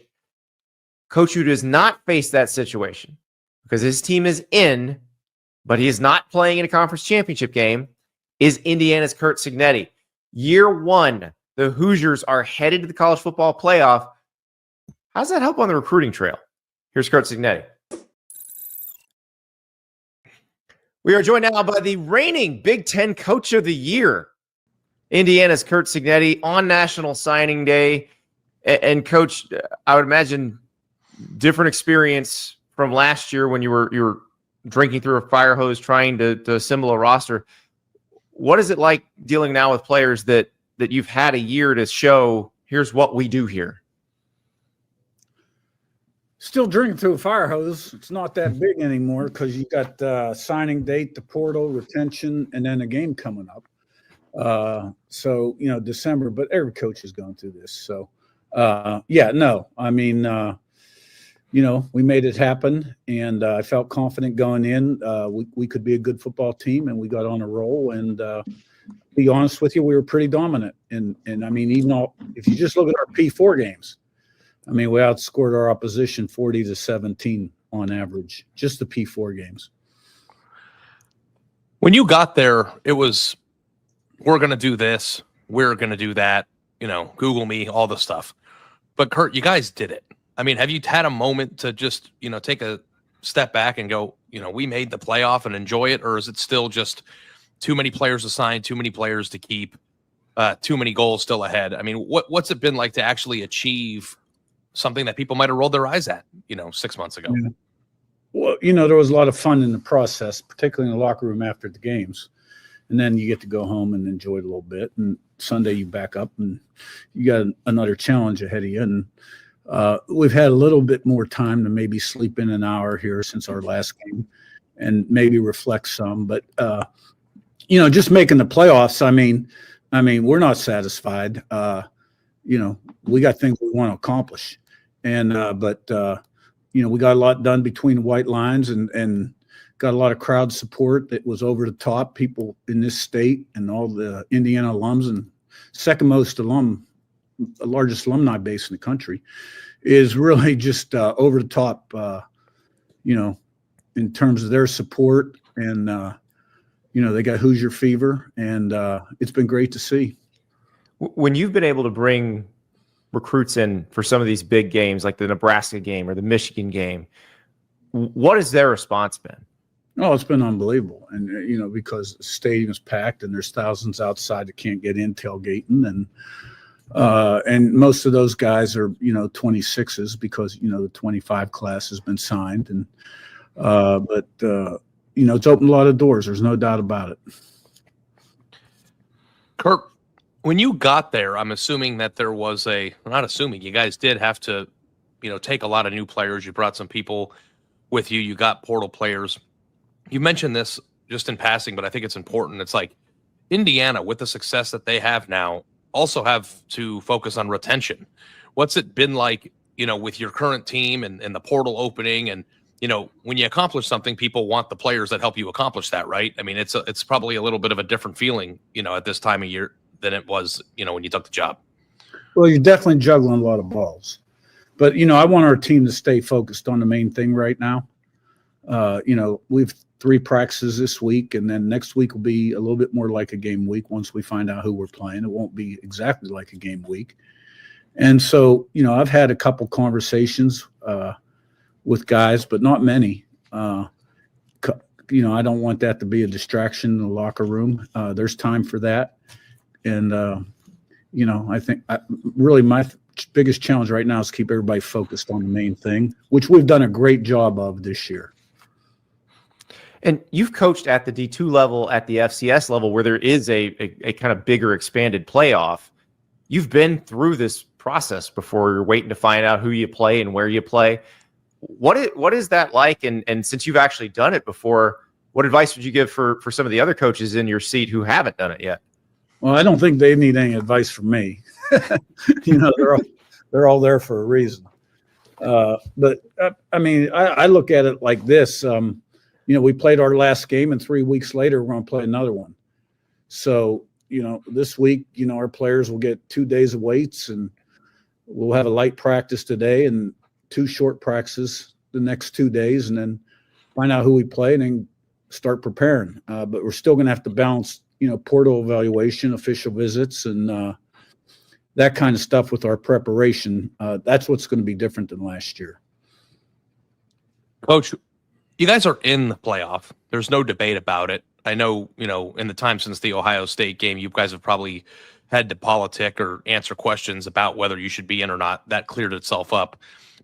Coach who does not face that situation because his team is in, but he is not playing in a conference championship game, is Indiana's Curt Cignetti. Year 1, the Hoosiers are headed to the college football playoff. How does that help on the recruiting trail? Here's Curt Cignetti. We are joined now by the reigning Big Ten Coach of the Year, Indiana's Curt Cignetti, on National Signing Day. And Coach, I would imagine different experience from last year when you were drinking through a fire hose trying to assemble a roster. What is it like dealing now with players that you've had a year to show, here's what we do here? Still drinking through a fire hose. It's not that big anymore because you got signing date, the portal, retention, and then a game coming up. So, December, but every coach is going through this. So, we made it happen, and I felt confident going in. We could be a good football team, and we got on a roll. And to be honest with you, we were pretty dominant. And if you just look at our P4 games, we outscored our opposition 40-17 on average, just the P4 games. When you got there, it was, we're going to do this, we're going to do that, Google me, all the stuff. But Curt, you guys did it. Have you had a moment to just, take a step back and go, we made the playoff and enjoy it? Or is it still just too many players assigned, too many players to keep, too many goals still ahead? What's it been like to actually achieve something that people might have rolled their eyes at, 6 months ago? Yeah. Well, there was a lot of fun in the process, particularly in the locker room after the games. And then you get to go home and enjoy it a little bit. And Sunday you back up and you got another challenge ahead of you. And we've had a little bit more time to maybe sleep in an hour here since our last game and maybe reflect some. But, just making the playoffs, we're not satisfied. We got things we want to accomplish. And we got a lot done between the white lines and got a lot of crowd support that was over the top. People in this state and all the Indiana alums and second most largest alumni base in the country is really just over the top, in terms of their support. And, they got Hoosier fever, and it's been great to see. When you've been able to bring recruits in for some of these big games, like the Nebraska game or the Michigan game, what has their response been? Oh, it's been unbelievable. And, because the stadium's packed and there's thousands outside that can't get in tailgating. And, And most of those guys are, 26s because, the 25 class has been signed. And, but it's opened a lot of doors. There's no doubt about it. Curt, when you got there, I'm assuming that there was not assuming, you guys did have to, take a lot of new players. You brought some people with you. You got portal players. You mentioned this just in passing, but I think it's important. It's like Indiana, with the success that they have now, also have to focus on retention. What's it been like, with your current team and the portal opening? And, when you accomplish something, people want the players that help you accomplish that, right? I mean, it's probably a little bit of a different feeling, at this time of year than it was, when you took the job. Well, you're definitely juggling a lot of balls. But, I want our team to stay focused on the main thing right now. We've 3 practices this week, and then next week will be a little bit more like a game week once we find out who we're playing. It won't be exactly like a game week. And so, I've had a couple conversations with guys, but not many. I don't want that to be a distraction in the locker room. There's time for that. And, I think really my biggest challenge right now is keep everybody focused on the main thing, which we've done a great job of this year. And you've coached at the D2 level, at the FCS level, where there is a kind of bigger expanded playoff. You've been through this process before. You're waiting to find out who you play and where you play. What is that like? And since you've actually done it before, what advice would you give for some of the other coaches in your seat who haven't done it yet? Well, I don't think they need any advice from me. They're all there for a reason. But I look at it like this. We played our last game, and 3 weeks later, we're going to play another one. So, this week, our players will get 2 days of weights, and we'll have a light practice today and 2 short practices the next 2 days, and then find out who we play and then start preparing. But we're still going to have to balance, portal evaluation, official visits, and that kind of stuff with our preparation. That's what's going to be different than last year. Coach, you guys are in the playoff. There's no debate about it. I know, in the time since the Ohio State game, you guys have probably had to politic or answer questions about whether you should be in or not. That cleared itself up.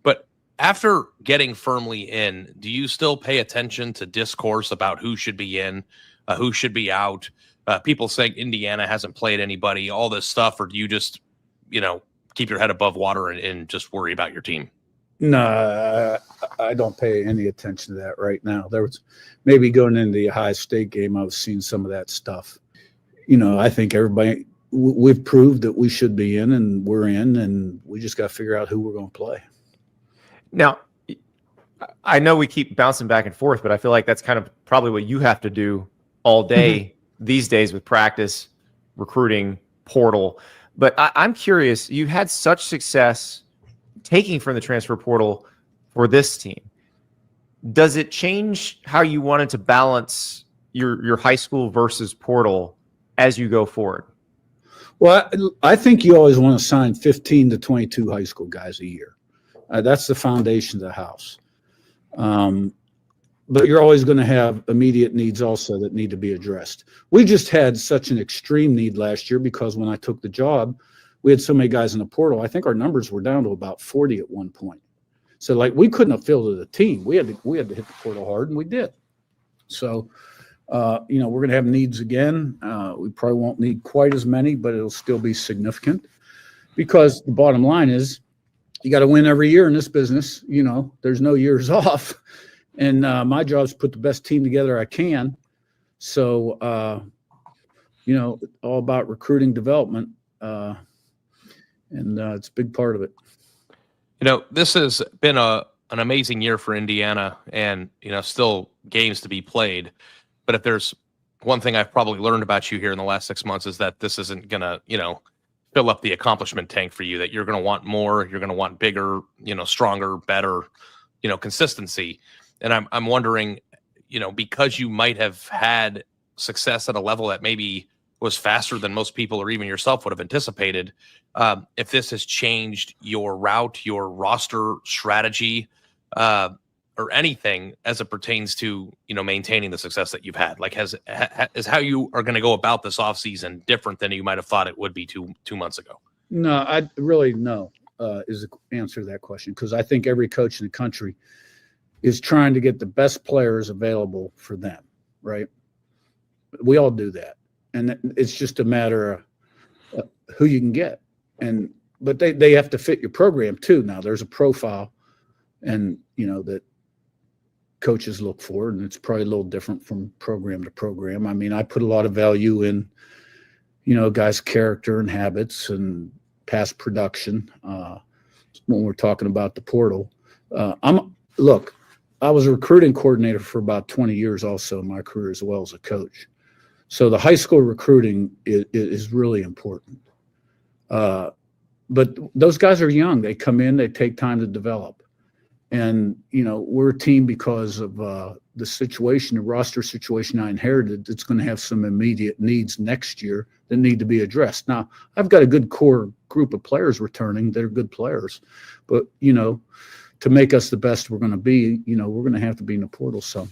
But after getting firmly in, do you still pay attention to discourse about who should be in, who should be out? People saying Indiana hasn't played anybody, all this stuff, or do you just, keep your head above water and just worry about your team? No, I don't pay any attention to that right now. There was maybe going into the Ohio State game, I was seeing some of that stuff. I think we've proved that we should be in, and we're in, and we just got to figure out who we're going to play. Now, I know we keep bouncing back and forth, but I feel like that's kind of probably what you have to do all day these days with practice, recruiting, portal. But I'm curious, you had such success taking from the transfer portal for this team. Does it change how you wanted to balance your high school versus portal as you go forward? Well, I think you always want to sign 15 to 22 high school guys a year. That's the foundation of the house. But you're always going to have immediate needs also that need to be addressed. We just had such an extreme need last year because when I took the job, we had so many guys in the portal. I think our numbers were down to about 40 at one point. So we couldn't have fielded a team. We had to hit the portal hard, and we did. So, we're going to have needs again. We probably won't need quite as many, but it'll still be significant because the bottom line is you got to win every year in this business. There's no years off. And my job is to put the best team together I can. So, all about recruiting development. And it's a big part of it. This has been an amazing year for Indiana and, still games to be played. But if there's one thing I've probably learned about you here in the last 6 months is that this isn't going to, fill up the accomplishment tank for you, that you're going to want more, you're going to want bigger, stronger, better, consistency. And I'm wondering, because you might have had success at a level that maybe was faster than most people or even yourself would have anticipated, if this has changed your route, your roster strategy, or anything as it pertains to, maintaining the success that you've had. Like, is how you are going to go about this offseason different than you might have thought it would be two months ago? No, I really no is the answer to that question, because I think every coach in the country is trying to get the best players available for them, right? We all do that. And it's just a matter of who you can get. But they have to fit your program too. Now there's a profile and that coaches look for, and it's probably a little different from program to program. I mean, I put a lot of value in, guys' character and habits and past production when we're talking about the portal. I was a recruiting coordinator for about 20 years also in my career as well as a coach. So the high school recruiting is really important. But those guys are young. They come in, they take time to develop. And, we're a team because of the situation, the roster situation I inherited. It's going to have some immediate needs next year that need to be addressed. Now, I've got a good core group of players returning. They're good players. But, to make us the best we're going to be, we're going to have to be in the portal some.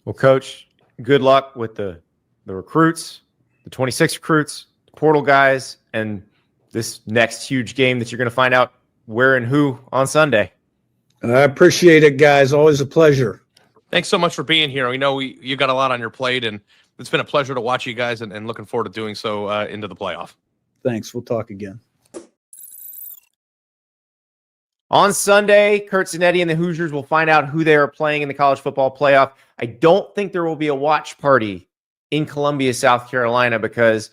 Well, Coach, good luck with the recruits, the 26 recruits, the portal guys, and this next huge game that you're going to find out where and who on Sunday. I appreciate it, guys. Always a pleasure. Thanks so much for being here. We know you got a lot on your plate, and it's been a pleasure to watch you guys and looking forward to doing so into the playoff. Thanks. We'll talk again. On Sunday, Curt Cignetti and the Hoosiers will find out who they are playing in the college football playoff. I don't think there will be a watch party in Columbia, South Carolina, because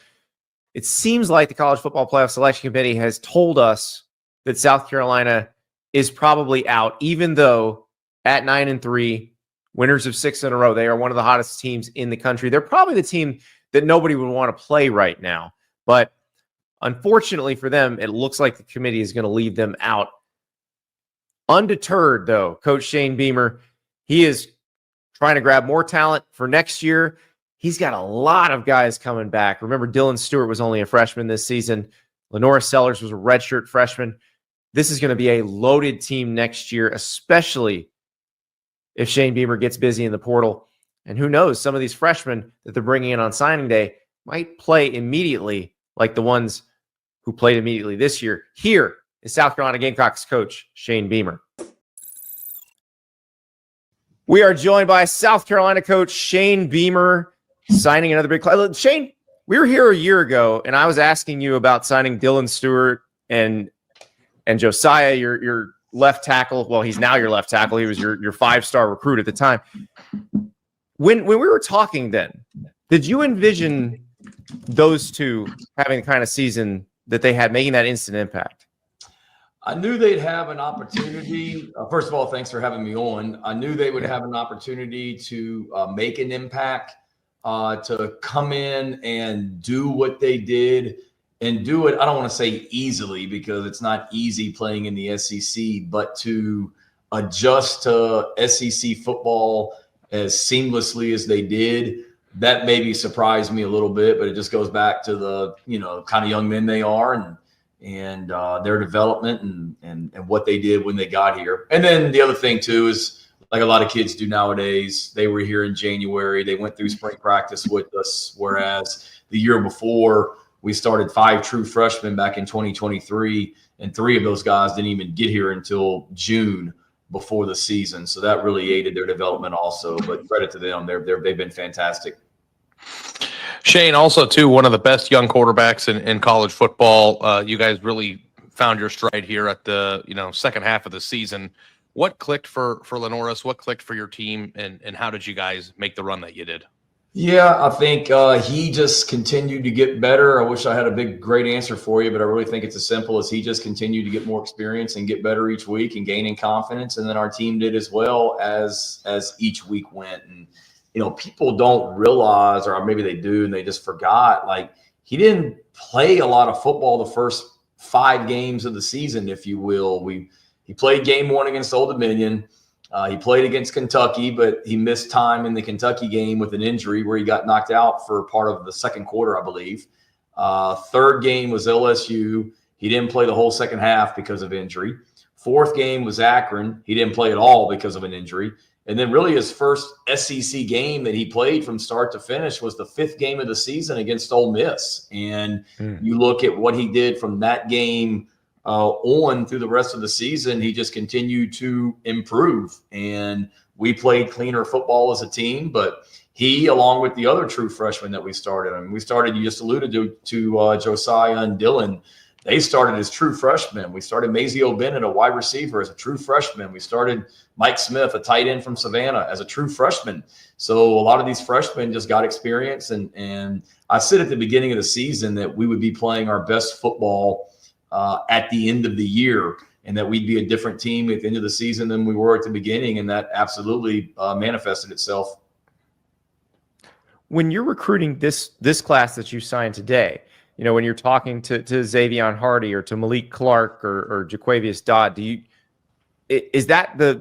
it seems like the College Football Playoff Selection Committee has told us that South Carolina is probably out, even though at 9-3, winners of 6 in a row, they are one of the hottest teams in the country. They're probably the team that nobody would want to play right now. But unfortunately for them, it looks like the committee is going to leave them out. Undeterred, though, Coach Shane Beamer, he is trying to grab more talent for next year. He's got a lot of guys coming back. Remember, Dylan Stewart was only a freshman this season. Lenora Sellers was a redshirt freshman. This is going to be a loaded team next year, especially if Shane Beamer gets busy in the portal. And who knows, some of these freshmen that they're bringing in on signing day might play immediately like the ones who played immediately this year. Here is South Carolina Gamecocks coach Shane Beamer. We are joined by South Carolina coach Shane Beamer signing another big class. Shane, we were here a year ago, and I was asking you about signing Dylan Stewart and Josiah, your left tackle. Well, he's now your left tackle. He was your 5-star recruit at the time. When we were talking then, did you envision those two having the kind of season that they had, making that instant impact? I knew they'd have an opportunity. First of all, thanks for having me on. I knew they would have an opportunity to make an impact, to come in and do what they did and do it. I don't want to say easily, because it's not easy playing in the SEC, but to adjust to SEC football as seamlessly as they did, that maybe surprised me a little bit, but it just goes back to the, kind of young men they are and their development and what they did when they got here. And then the other thing too is, like a lot of kids do nowadays, they were here in January. They went through spring practice with us, whereas the year before we started 5 true freshmen back in 2023, and 3 of those guys didn't even get here until June before the season. So that really aided their development also. But credit to them, they've been fantastic. Shane, also, too, one of the best young quarterbacks in college football. You guys really found your stride here at the second half of the season. What clicked for Lenoris? What clicked for your team? And how did you guys make the run that you did? Yeah, I think he just continued to get better. I wish I had a great answer for you, but I really think it's as simple as he just continued to get more experience and get better each week and gaining confidence. And then our team did as well as each week went. And people don't realize, or maybe they do, and they just forgot, like, he didn't play a lot of football the first 5 games of the season, if you will. He played game 1 against Old Dominion. He played against Kentucky, but he missed time in the Kentucky game with an injury where he got knocked out for part of the second quarter, I believe. Third game was LSU. He didn't play the whole second half because of injury. Fourth game was Akron. He didn't play at all because of an injury. And then really his first SEC game that he played from start to finish was the 5th game of the season against Ole Miss. And you look at what he did from that game on through the rest of the season, he just continued to improve. And we played cleaner football as a team, but he, along with the other true freshmen that we started, I mean, we started, you just alluded to Josiah and Dylan. They started as true freshmen. We started Mazio Bennett, a wide receiver, as a true freshman. We started Mike Smith, a tight end from Savannah, as a true freshman. So a lot of these freshmen just got experience. And I said at the beginning of the season that we would be playing our best football at the end of the year, and that we'd be a different team at the end of the season than we were at the beginning. And that absolutely manifested itself. When you're recruiting this class that you signed today, you know, when you're talking to Xavion Hardy or to Malik Clark or Jaquavius Dodd, is that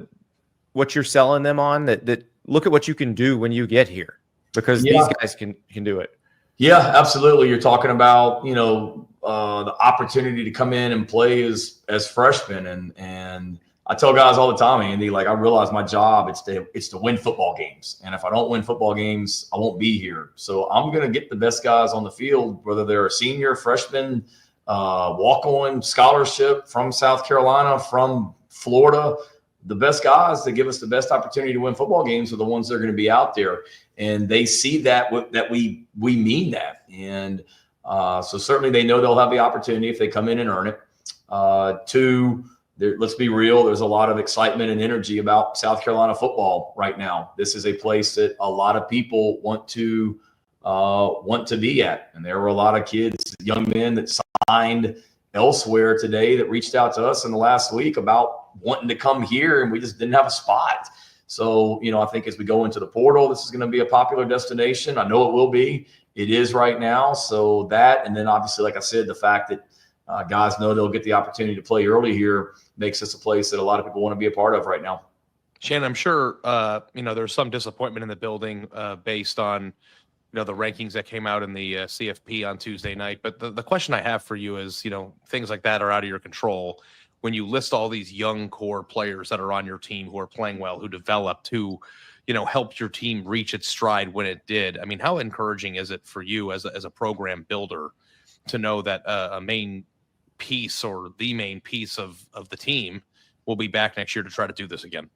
what you're selling them on? That look at what you can do when you get here, because these guys can do it. Yeah, absolutely. You're talking about, you know, the opportunity to come in and play as freshmen, and I tell guys all the time, Andy, like, I realize my job it's to win football games. And if I don't win football games, I won't be here. So I'm going to get the best guys on the field, whether they're a senior, freshman, walk-on, scholarship from South Carolina, from Florida. The best guys that give us the best opportunity to win football games are the ones that are going to be out there. And they see that we mean that. And so certainly they know they'll have the opportunity if they come in and earn it. Two, let's be real, there's a lot of excitement and energy about South Carolina football right now. This is a place that a lot of people want to be at. And there were a lot of kids, young men that signed elsewhere today that reached out to us in the last week about wanting to come here, and we just didn't have a spot. So, you know, I think as we go into the portal, this is going to be a popular destination. I know it will be. It is right now. So that, and then obviously, like I said, the fact that guys know they'll get the opportunity to play early here makes this a place that a lot of people want to be a part of right now. Shannon, I'm sure, you know, there's some disappointment in the building based on, you know, the rankings that came out in the CFP on Tuesday night. But the question I have for you is, you know, things like that are out of your control. When you list all these young core players that are on your team who are playing well, who developed, who, you know, helped your team reach its stride when it did. I mean, how encouraging is it for you as a program builder to know that a main piece or the main piece of the team will be back next year to try to do this again?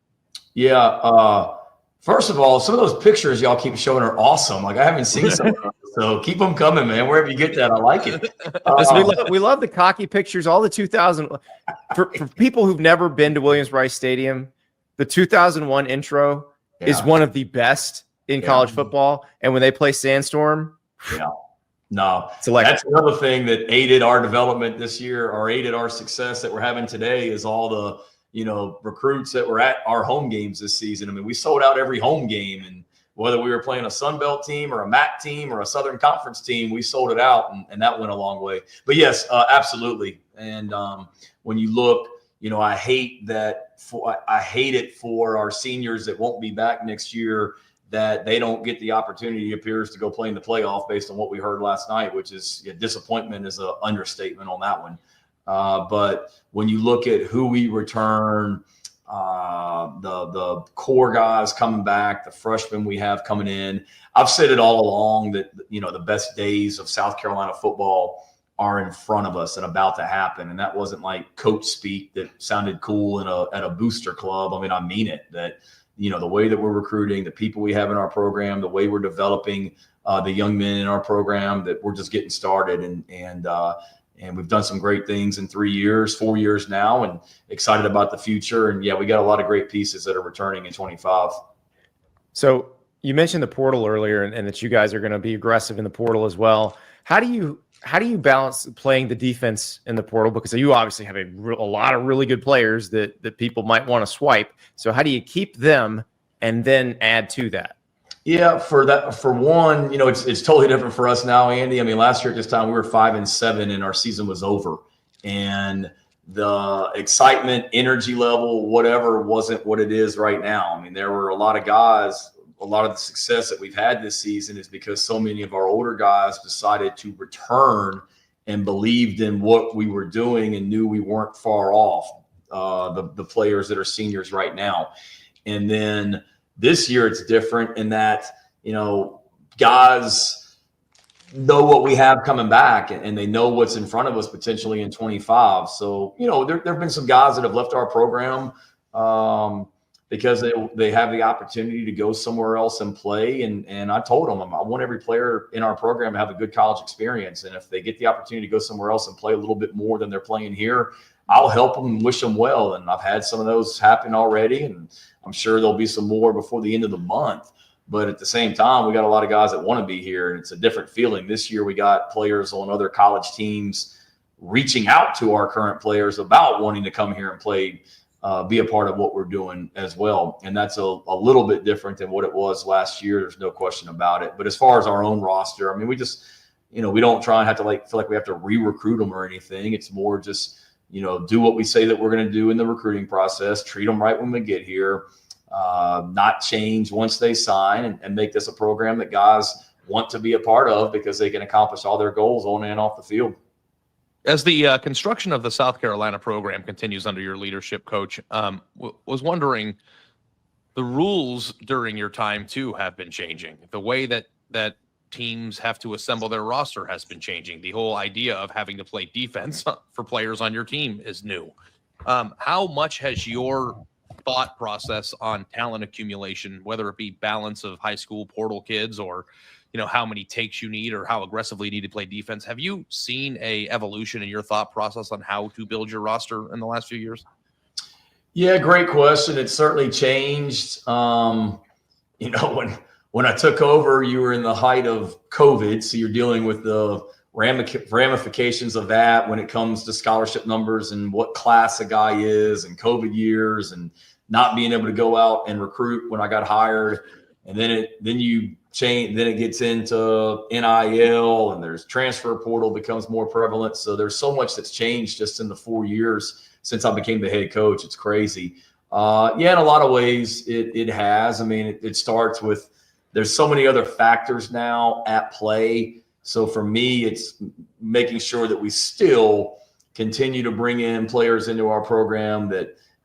Yeah. First of all, some of those pictures y'all keep showing are awesome. Like, I haven't seen some of those, so keep them coming, man. Wherever you get that, I like it. We love the cocky pictures. All the 2000 for people who've never been to Williams-Brice Stadium, the 2001 intro is one of the best in college football. And when they play Sandstorm, no, that's another thing that aided our development this year, or aided our success that we're having today, is all the, you know, recruits that were at our home games this season. I mean, we sold out every home game, and whether we were playing a Sun Belt team or a MAC team or a Southern Conference team, we sold it out, and that went a long way. But yes, absolutely. And when you look, you know, I hate it for our seniors that won't be back next year, that they don't get the opportunity, it appears, to go play in the playoff based on what we heard last night, which is disappointment is an understatement on that one. But when you look at who we return, the core guys coming back, the freshmen we have coming in, I've said it all along that, you know, the best days of South Carolina football are in front of us and about to happen. And that wasn't like coach speak that sounded cool at a booster club. I mean, I mean it, that, you know, the way that we're recruiting, the people we have in our program, the way we're developing the young men in our program, that we're just getting started. And we've done some great things in 4 years now, and excited about the future. And yeah, we got a lot of great pieces that are returning in 25. So you mentioned the portal earlier, and that you guys are going to be aggressive in the portal as well. How do you balance playing the defense in the portal? Because you obviously have a lot of really good players that people might want to swipe. So how do you keep them and then add to that? Yeah, for one, you know, it's totally different for us now, Andy. I mean, last year at this time we were 5-7 and our season was over, and the excitement, energy level, whatever, wasn't what it is right now. I mean, there were a lot of guys. A lot of the success that we've had this season is because so many of our older guys decided to return and believed in what we were doing and knew we weren't far off the players that are seniors right now. And then This year it's different in that, guys know what we have coming back, and they know what's in front of us potentially in 25. So, there have been some guys that have left our program because they have the opportunity to go somewhere else and play. And I told them, I want every player in our program to have a good college experience. And if they get the opportunity to go somewhere else and play a little bit more than they're playing here, I'll help them and wish them well. And I've had some of those happen already, and I'm sure there'll be some more before the end of the month. But at the same time, we got a lot of guys that want to be here, and it's a different feeling. This year, we got players on other college teams reaching out to our current players about wanting to come here and play, be a part of what we're doing as well. And that's a little bit different than what it was last year. There's no question about it. But as far as our own roster, I mean, we just, we don't try and have to feel like we have to re-recruit them or anything. It's more just, do what we say that we're going to do in the recruiting process, treat them right when we get here, not change once they sign, and make this a program that guys want to be a part of because they can accomplish all their goals on and off the field. As the construction of the South Carolina program continues under your leadership, Coach, was wondering, the rules during your time too have been changing. The way that teams have to assemble their roster has been changing. The whole idea of having to play defense for players on your team is new. How much has your thought process on talent accumulation, whether it be balance of high school portal kids or how many takes you need or how aggressively you need to play defense, have you seen a evolution in your thought process on how to build your roster in the last few years? Yeah, great question. It's certainly changed. When I took over, you were in the height of COVID, so you're dealing with the ramifications of that when it comes to scholarship numbers and what class a guy is, and COVID years, and not being able to go out and recruit when I got hired. And then it gets into NIL, and there's transfer portal becomes more prevalent. So there's so much that's changed just in the 4 years since I became the head coach. It's crazy. In a lot of ways it has. I mean, it starts with, there's so many other factors now at play. So for me, it's making sure that we still continue to bring in players into our program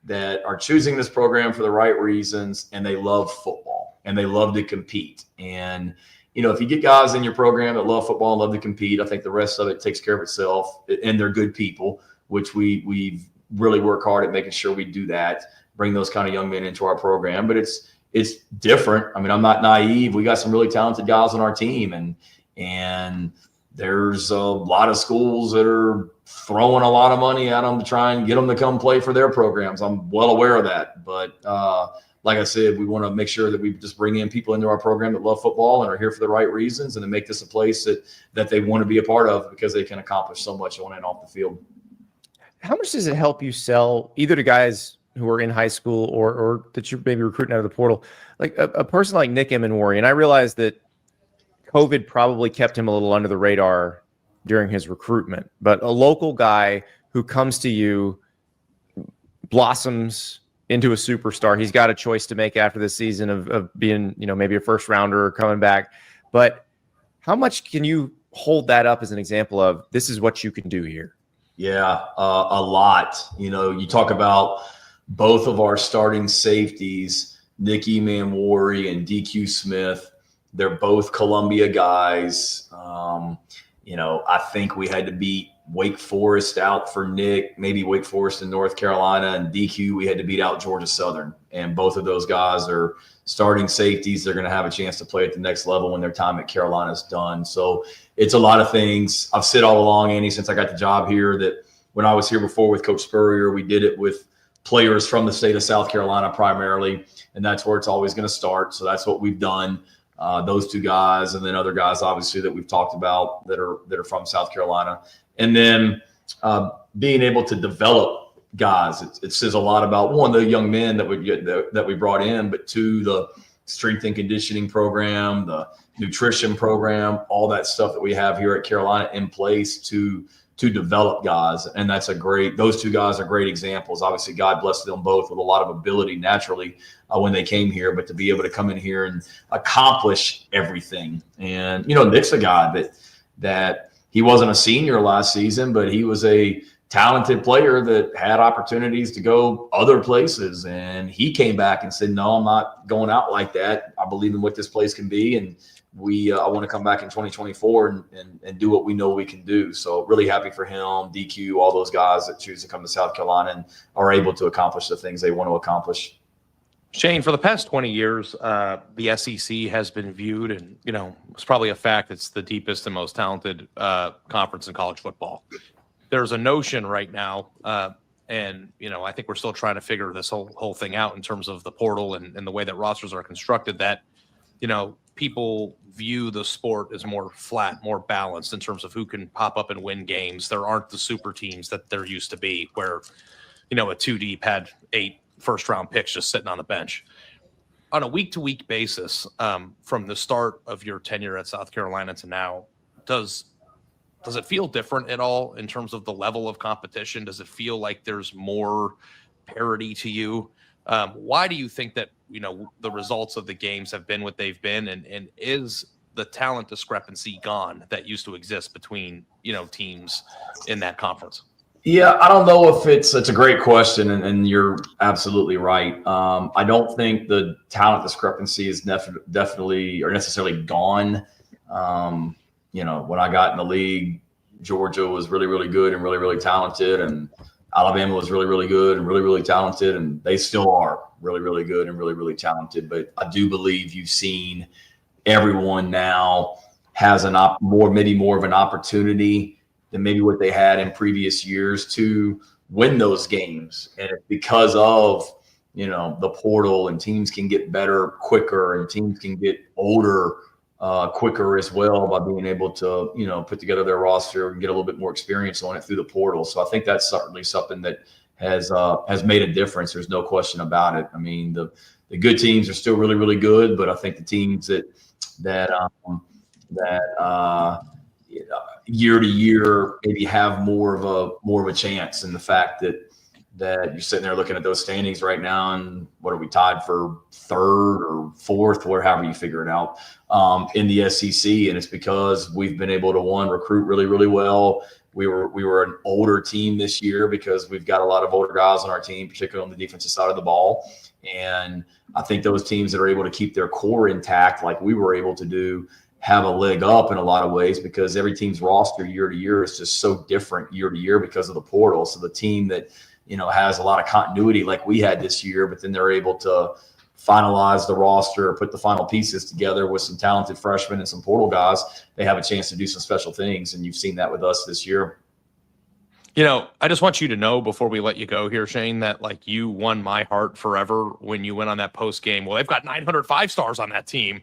that are choosing this program for the right reasons, and they love football and they love to compete. And, if you get guys in your program that love football and love to compete, I think the rest of it takes care of itself, and they're good people, which we really work hard at making sure we do that, bring those kind of young men into our program. But it's different. I mean, I'm not naive. We got some really talented guys on our team, and there's a lot of schools that are throwing a lot of money at them to try and get them to come play for their programs. I'm well aware of that. But like I said, we want to make sure that we just bring in people into our program that love football and are here for the right reasons, and to make this a place that they want to be a part of because they can accomplish so much on and off the field. How much does it help you sell either to guys who are in high school or that you're maybe recruiting out of the portal, like a person like Nick Emenwari? And I realize that COVID probably kept him a little under the radar during his recruitment, but a local guy who comes to you, blossoms into a superstar. He's got a choice to make after this season of being, maybe a first rounder or coming back. But how much can you hold that up as an example of, this is what you can do here? Yeah, a lot. You talk about both of our starting safeties, Nick Emenwari and DQ Smith. They're both Columbia guys. I think we had to beat Wake Forest out for Nick, maybe Wake Forest in North Carolina, and DQ, we had to beat out Georgia Southern. And both of those guys are starting safeties. They're going to have a chance to play at the next level when their time at Carolina is done. So it's a lot of things. I've said all along, Andy, since I got the job here, that when I was here before with Coach Spurrier, we did it with players from the state of South Carolina primarily, and that's where it's always going to start. So that's what we've done. Those two guys, and then other guys, obviously, that we've talked about that are from South Carolina. And then being able to develop guys, it says a lot about, one, the young men that we brought in, but two, the strength and conditioning program, the nutrition program, all that stuff that we have here at Carolina in place to develop guys. And those two guys are great examples. Obviously, God blessed them both with a lot of ability naturally when they came here, but to be able to come in here and accomplish everything. And, Nick's a guy that he wasn't a senior last season, but he was a talented player that had opportunities to go other places. And he came back and said, no, I'm not going out like that. I believe in what this place can be. And I want to come back in 2024 and do what we know we can do. So really happy for him, DQ, all those guys that choose to come to South Carolina and are able to accomplish the things they want to accomplish. Shane, for the past 20 years, the SEC has been viewed, and it's probably a fact, it's the deepest and most talented conference in college football. There's a notion right now, and I think we're still trying to figure this whole thing out in terms of the portal and the way that rosters are constructed, that people view the sport as more flat, more balanced in terms of who can pop up and win games. There aren't the super teams that there used to be, where a 2 deep had 8 first-round picks just sitting on the bench. On a week-to-week basis, from the start of your tenure at South Carolina to now, does it feel different at all in terms of the level of competition? Does it feel like there's more parity to you? Why do you think that the results of the games have been what they've been, and is the talent discrepancy gone that used to exist between teams in that conference? Yeah, I don't know if it's a great question, and you're absolutely right. I don't think the talent discrepancy is definitely or necessarily gone. When I got in the league, Georgia was really, really good and really, really talented, and Alabama was really, really good and really, really talented, and they still are really, really good and really, really talented. But I do believe you've seen everyone now has maybe more of an opportunity than maybe what they had in previous years to win those games. And it's because of, the portal, and teams can get better quicker, and teams can get older quicker as well by being able to, put together their roster and get a little bit more experience on it through the portal. So I think that's certainly something that has made a difference. There's no question about it. I mean, the good teams are still really, really good, but I think the teams that year to year maybe have more of a chance, in the fact that you're sitting there looking at those standings right now, and what are we tied for 3rd or 4th, wherever you figure it out, in the SEC. And it's because we've been able to recruit really, really well. We were an older team this year because we've got a lot of older guys on our team, particularly on the defensive side of the ball. And I think those teams that are able to keep their core intact, like we were able to do, have a leg up in a lot of ways, because every team's roster year to year is just so different year to year because of the portal. So the team that has a lot of continuity like we had this year, but then they're able to finalize the roster or put the final pieces together with some talented freshmen and some portal guys, they have a chance to do some special things. And you've seen that with us this year. I just want you to know before we let you go here, Shane, that you won my heart forever when you went on that post game. Well, they've got 900 5-stars on that team.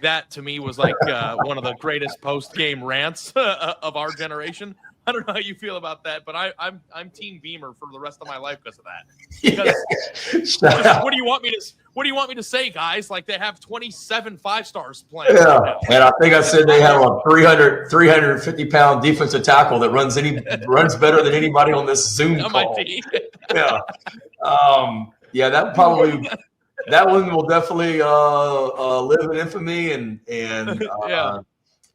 That to me was one of the greatest post game rants of our generation. I don't know how you feel about that, but I'm Team Beamer for the rest of my life because of that. Because what do you want me to say, guys? They have 27 5-stars playing. Yeah, right now. And I think I said they have a 350-pound defensive tackle that runs better than anybody on this Zoom call. Yeah, that one will definitely live in infamy, and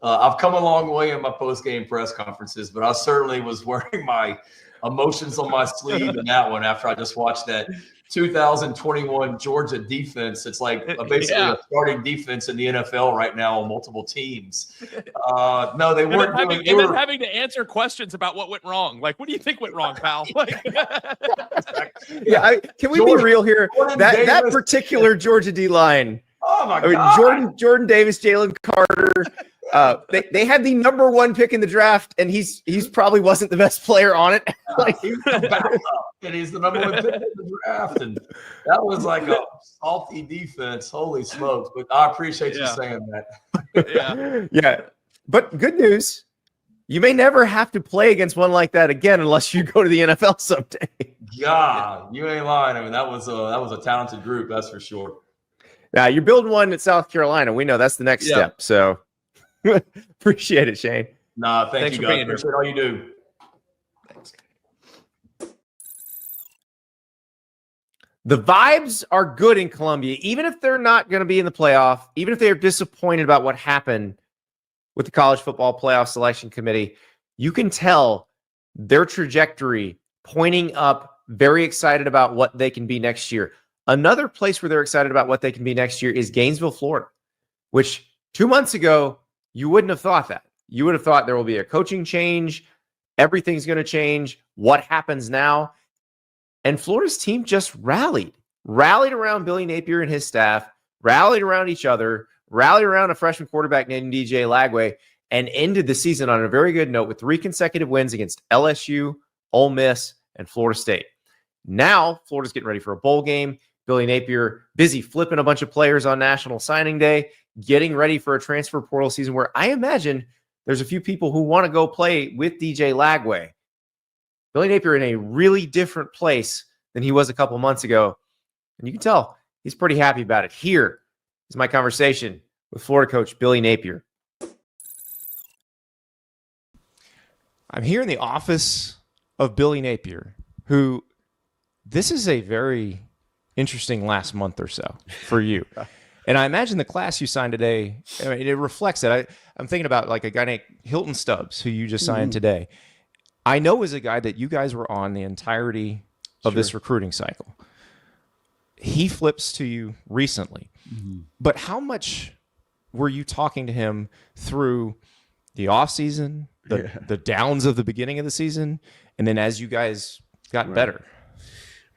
I've come a long way in my post-game press conferences, but I certainly was wearing my emotions on my sleeve in that one after I just watched that 2021 Georgia defense. It's basically a starting defense in the NFL right now on multiple teams. No, they weren't. And then having to answer questions about what went wrong. What do you think went wrong, pal? Can we be real here? That particular Georgia D line. Oh my God! Jordan Davis, Jalen Carter. They had the number 1 pick in the draft, and he's probably wasn't the best player on it. And he's the number 1 pick in the draft, and that was a salty defense. Holy smokes! But I appreciate you saying that. Yeah. But good news, you may never have to play against one like that again unless you go to the NFL someday. God, you ain't lying. I mean, that was a talented group, that's for sure. Now you're building one at South Carolina. We know that's the next step. So. Appreciate it, Shane. Nah, thanks you guys. Appreciate all you do. Thanks. The vibes are good in Columbia, even if they're not going to be in the playoff, even if they're disappointed about what happened with the College Football Playoff Selection Committee. You can tell their trajectory pointing up, very excited about what they can be next year. Another place where they're excited about what they can be next year is Gainesville, Florida, which 2 months ago, you wouldn't have thought that. You would have thought there will be a coaching change. Everything's going to change. What happens now? And Florida's team just rallied around Billy Napier and his staff, rallied around each other, rallied around a freshman quarterback named DJ Lagway, and ended the season on a very good note with 3 consecutive wins against LSU, Ole Miss, and Florida State. Now, Florida's getting ready for a bowl game. Billy Napier busy flipping a bunch of players on National Signing Day, getting ready for a transfer portal season where I imagine there's a few people who want to go play with DJ Lagway. Billy Napier in a really different place than he was a couple months ago. And you can tell he's pretty happy about it. Here is my conversation with Florida coach Billy Napier. I'm here in the office of Billy Napier, who this is a very interesting last month or so for you. And I imagine the class you signed today, I mean, it reflects that. I'm thinking about like a guy named Hilton Stubbs, who you just signed today. I know is a guy that you guys were on the entirety of this recruiting cycle. He flips to you recently. But how much were you talking to him through the offseason, the downs of the beginning of the season, and then as you guys got better?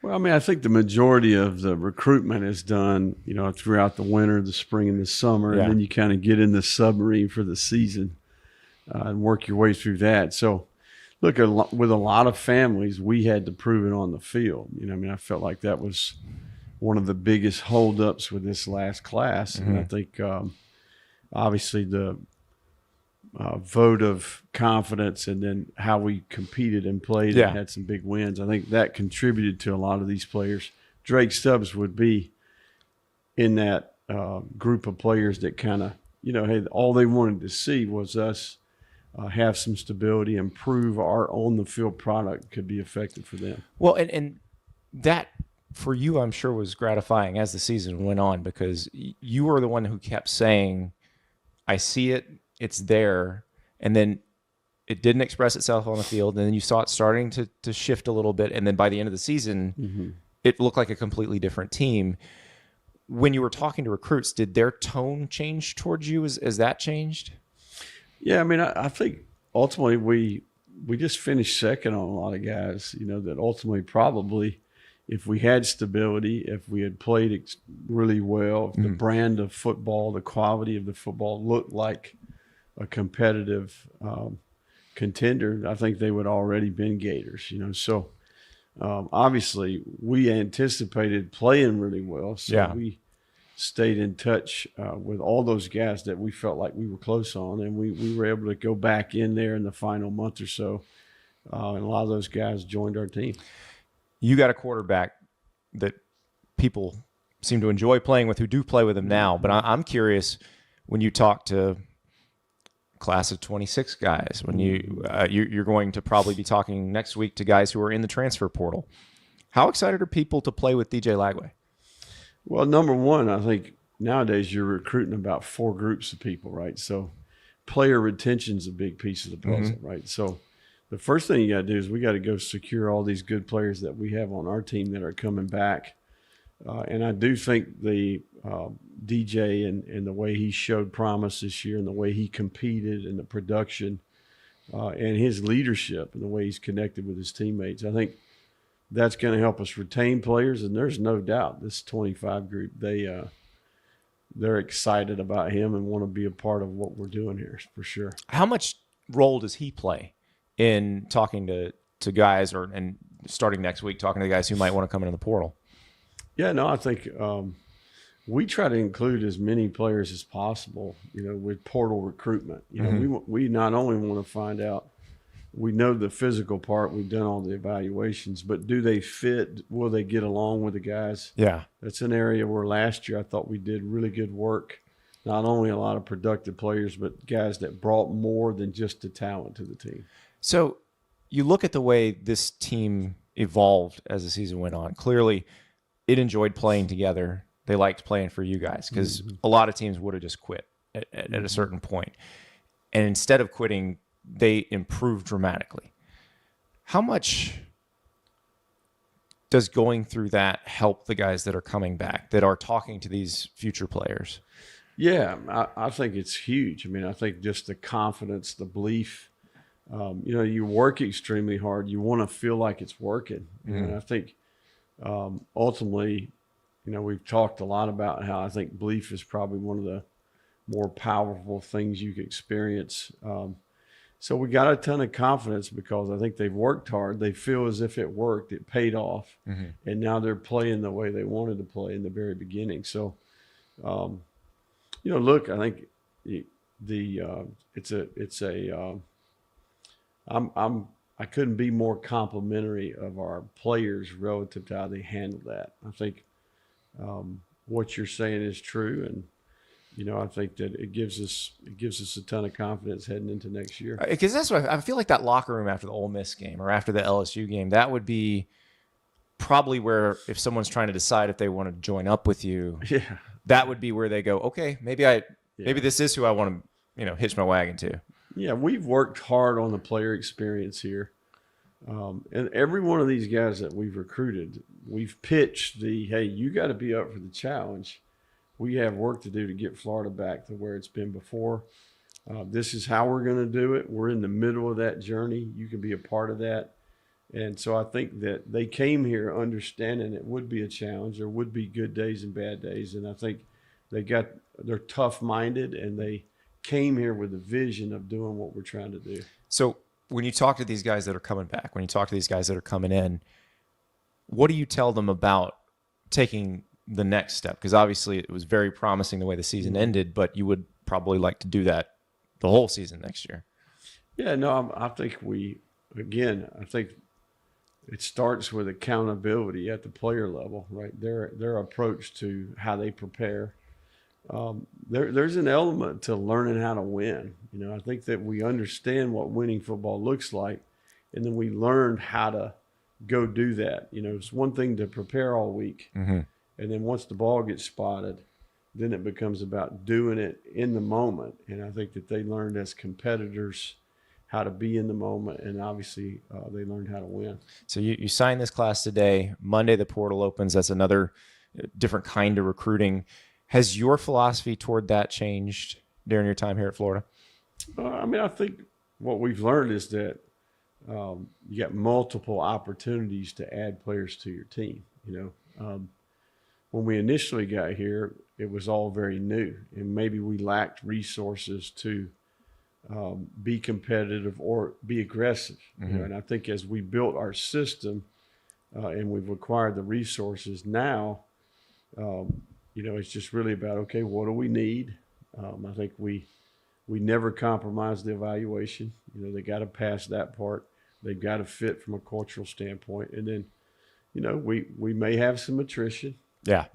Well, I mean, I think the majority of the recruitment is done, you know, throughout the winter, the spring, and the summer, and then you kind of get in the submarine for the season and work your way through that. So, look, with a lot of families, we had to prove it on the field. You know, I mean, I felt like that was one of the biggest holdups with this last class, and I think obviously the vote of confidence and then how we competed and played and had some big wins. I think that contributed to a lot of these players. Drake Stubbs would be in that group of players that kind of, you know, hey, all they wanted to see was us have some stability and prove our on-the-field product could be effective for them. Well, and that for you, I'm sure, was gratifying as the season went on because you were the one who kept saying, I see it, it's there, and then it didn't express itself on the field, and then you saw it starting to shift a little bit, and then by the end of the season, it looked like a completely different team. When you were talking to recruits, did their tone change towards you as that changed? Yeah, I mean, I think ultimately we just finished second on a lot of guys, you know, that ultimately probably if we had stability, if we had played really well, if the brand of football, the quality of the football looked like a competitive contender, I think they would already been Gators, you know. So obviously we anticipated playing really well. So we stayed in touch with all those guys that we felt like we were close on, and we were able to go back in there in the final month or so. And a lot of those guys joined our team. You got a quarterback that people seem to enjoy playing with who do play with him now. But I'm curious, when you talk to class of 26 guys, when you're going to probably be talking next week to guys who are in the transfer portal, how excited are people to play with DJ Lagway? Well, number one, I think nowadays you're recruiting about 4 groups of people, right? So player retention is a big piece of the puzzle, right? So the first thing you got to do is we got to go secure all these good players that we have on our team that are coming back. And I do think the DJ and the way he showed promise this year and the way he competed and the production and his leadership and the way he's connected with his teammates, I think that's going to help us retain players. And there's no doubt this 25 group, they're excited about him and want to be a part of what we're doing here for sure. How much role does he play in talking to guys and starting next week, talking to the guys who might want to come into the portal? Yeah, no, I think we try to include as many players as possible, you know, with portal recruitment. You know, we not only want to find out, we know the physical part, we've done all the evaluations, but do they fit? Will they get along with the guys? Yeah. That's an area where last year I thought we did really good work. Not only a lot of productive players, but guys that brought more than just the talent to the team. So you look at the way this team evolved as the season went on. Clearly, it enjoyed playing together. They liked playing for you guys because a lot of teams would have just quit at a certain point. And instead of quitting, they improved dramatically. How much does going through that help the guys that are coming back, that are talking to these future players? Yeah, I think it's huge. I mean, I think just the confidence, the belief. You work extremely hard. You want to feel like it's working. And I think ultimately, we've talked a lot about how I think belief is probably one of the more powerful things you can experience. So we got a ton of confidence because I think they've worked hard. They feel as if it worked, it paid off, and now they're playing the way they wanted to play in the very beginning. So, look, I think I couldn't be more complimentary of our players relative to how they handled that. I think what you're saying is true, and I think that it gives us a ton of confidence heading into next year. Because that's what I feel like, that locker room after the Ole Miss game or after the LSU game, that would be probably where, if someone's trying to decide if they want to join up with you, that would be where they go, okay, maybe this is who I want to hitch my wagon to. Yeah, we've worked hard on the player experience here. And every one of these guys that we've recruited, we've pitched hey, you got to be up for the challenge. We have work to do to get Florida back to where it's been before. This is how we're going to do it. We're in the middle of that journey. You can be a part of that. And so I think that they came here understanding it would be a challenge. There would be good days and bad days. And I think they're tough-minded, and they came here with a vision of doing what we're trying to do. So when you talk to these guys that are coming back, when you talk to these guys that are coming in, what do you tell them about taking the next step? Because obviously it was very promising the way the season ended, but you would probably like to do that the whole season next year. Yeah, no, I think I think it starts with accountability at the player level, right? Their approach to how they prepare. There's an element to learning how to win. I think that we understand what winning football looks like, and then we learn how to go do that. It's one thing to prepare all week, and then once the ball gets spotted, then it becomes about doing it in the moment. And I think that they learned as competitors how to be in the moment, and obviously they learned how to win. So you signed this class today. Monday the portal opens. That's another different kind of recruiting. Has your philosophy toward that changed during your time here at Florida? I think what we've learned is that you got multiple opportunities to add players to your team. When we initially got here, it was all very new, and maybe we lacked resources to be competitive or be aggressive. And I think as we built our system and we've acquired the resources now, it's just really about, okay, what do we need? I think we never compromise the evaluation. They got to pass that part. They've got to fit from a cultural standpoint. And then, we may have some attrition. Yeah.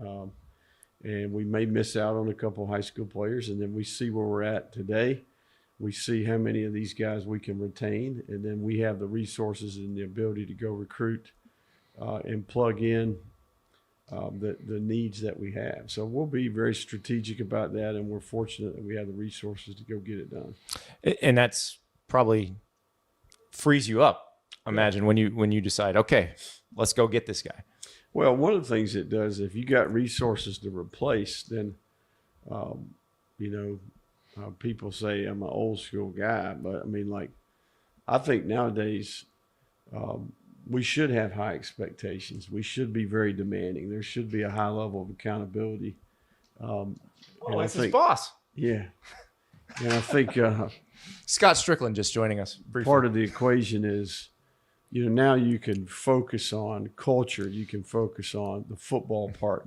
And we may miss out on a couple of high school players. And then we see where we're at today. We see how many of these guys we can retain. And then we have the resources and the ability to go recruit and plug in the needs that we have. So we'll be very strategic about that, and we're fortunate that we have the resources to go get it done. And that's probably frees you up, imagine, when you decide, okay, let's go get this guy. Well, one of the things it does, if you got resources to replace, then people say I'm an old school guy, but I think nowadays we should have high expectations. We should be very demanding. There should be a high level of accountability. It's his boss. Yeah. And I think Scott Strickland just joining us briefly. Part of the equation is, now you can focus on culture. You can focus on the football part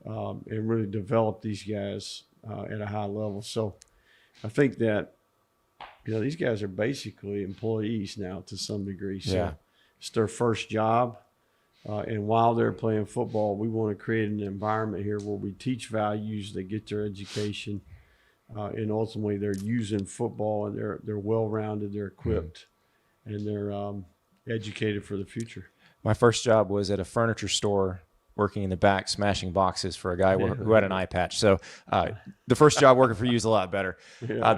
and really develop these guys at a high level. So I think that, these guys are basically employees now to some degree. So it's their first job. And while they're playing football, we want to create an environment here where we teach values, they get their education, and ultimately they're using football, and they're well-rounded, they're equipped, and they're educated for the future. My first job was at a furniture store, working in the back, smashing boxes for a guy who had an eye patch. So the first job working for you is a lot better.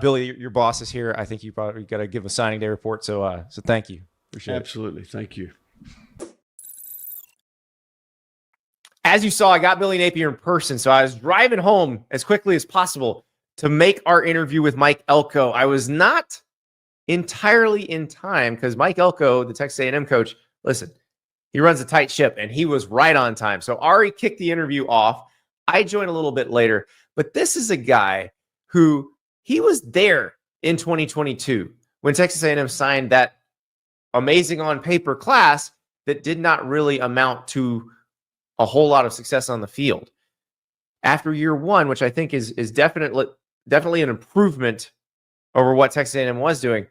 Billy, your boss is here. I think you probably got to give a signing day report. So thank you. Appreciate it. Absolutely. Thank you. As you saw, I got Billy Napier in person, so I was driving home as quickly as possible to make our interview with Mike Elko. I was not entirely in time because Mike Elko, the Texas A&M coach, listen, he runs a tight ship, and he was right on time. So Ari kicked the interview off. I joined a little bit later, but this is a guy who he was there in 2022 when Texas A&M signed that amazing on paper class that did not really amount to a whole lot of success on the field. After year one, which I think is definitely an improvement over what Texas A&M was doing,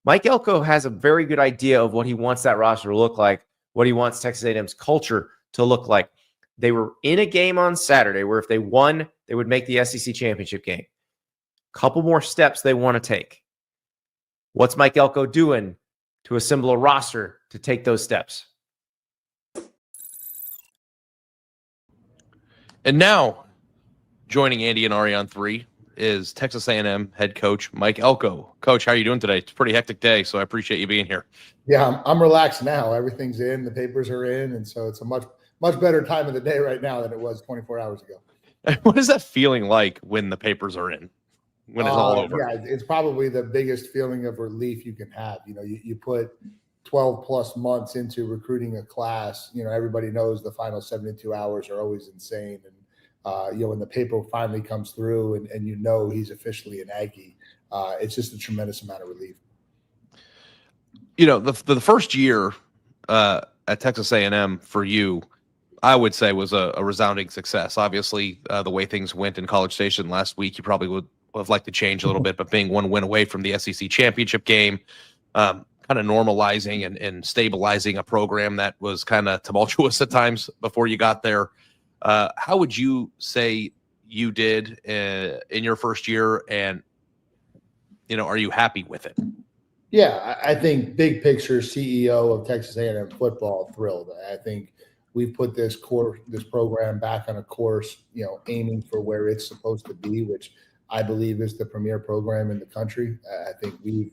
Mike Elko has a very good idea of what he wants that roster to look like, what he wants Texas A&M's culture to look like. They were in a game on Saturday where if they won, they would make the SEC championship game. Couple more steps they want to take. What's Mike Elko doing to assemble a roster to take those steps? And now, joining Andy and Ari on 3 is Texas A&M head coach Mike Elko. Coach, how are you doing today? It's a pretty hectic day, so I appreciate you being here. Yeah, I'm relaxed now. Everything's in, the papers are in, and so it's a much better time of the day right now than it was 24 hours ago. What is that feeling like when the papers are in, when it's all over? Yeah, it's probably the biggest feeling of relief you can have. You know, you put 12 plus months into recruiting a class. You know, everybody knows the final 72 hours are always insane. And, when the paper finally comes through and you know he's officially an Aggie, it's just a tremendous amount of relief. You know, the first year at Texas A&M for you, I would say was a resounding success. Obviously, the way things went in College Station last week, you probably would have liked to change a little bit, but being one win away from the SEC championship game, kind of normalizing and stabilizing a program that was kind of tumultuous at times before you got there. How would you say you did in your first year, and are you happy with it? Yeah, I think big picture CEO of Texas A&M football, thrilled. I think we've put this program back on a course, aiming for where it's supposed to be, which I believe is the premier program in the country. I think we've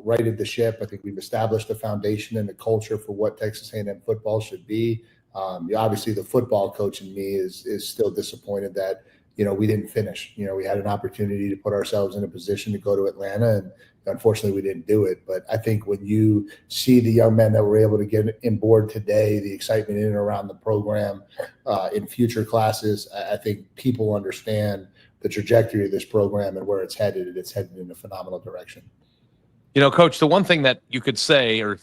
righted the ship. I think we've established a foundation and a culture for what Texas A&M football should be. Obviously, the football coach in me is still disappointed that we didn't finish. We had an opportunity to put ourselves in a position to go to Atlanta, and unfortunately, we didn't do it. But I think when you see the young men that were able to get in board today, the excitement in and around the program, in future classes, I think people understand the trajectory of this program and where it's headed. It's headed in a phenomenal direction. Coach, the one thing that you could say or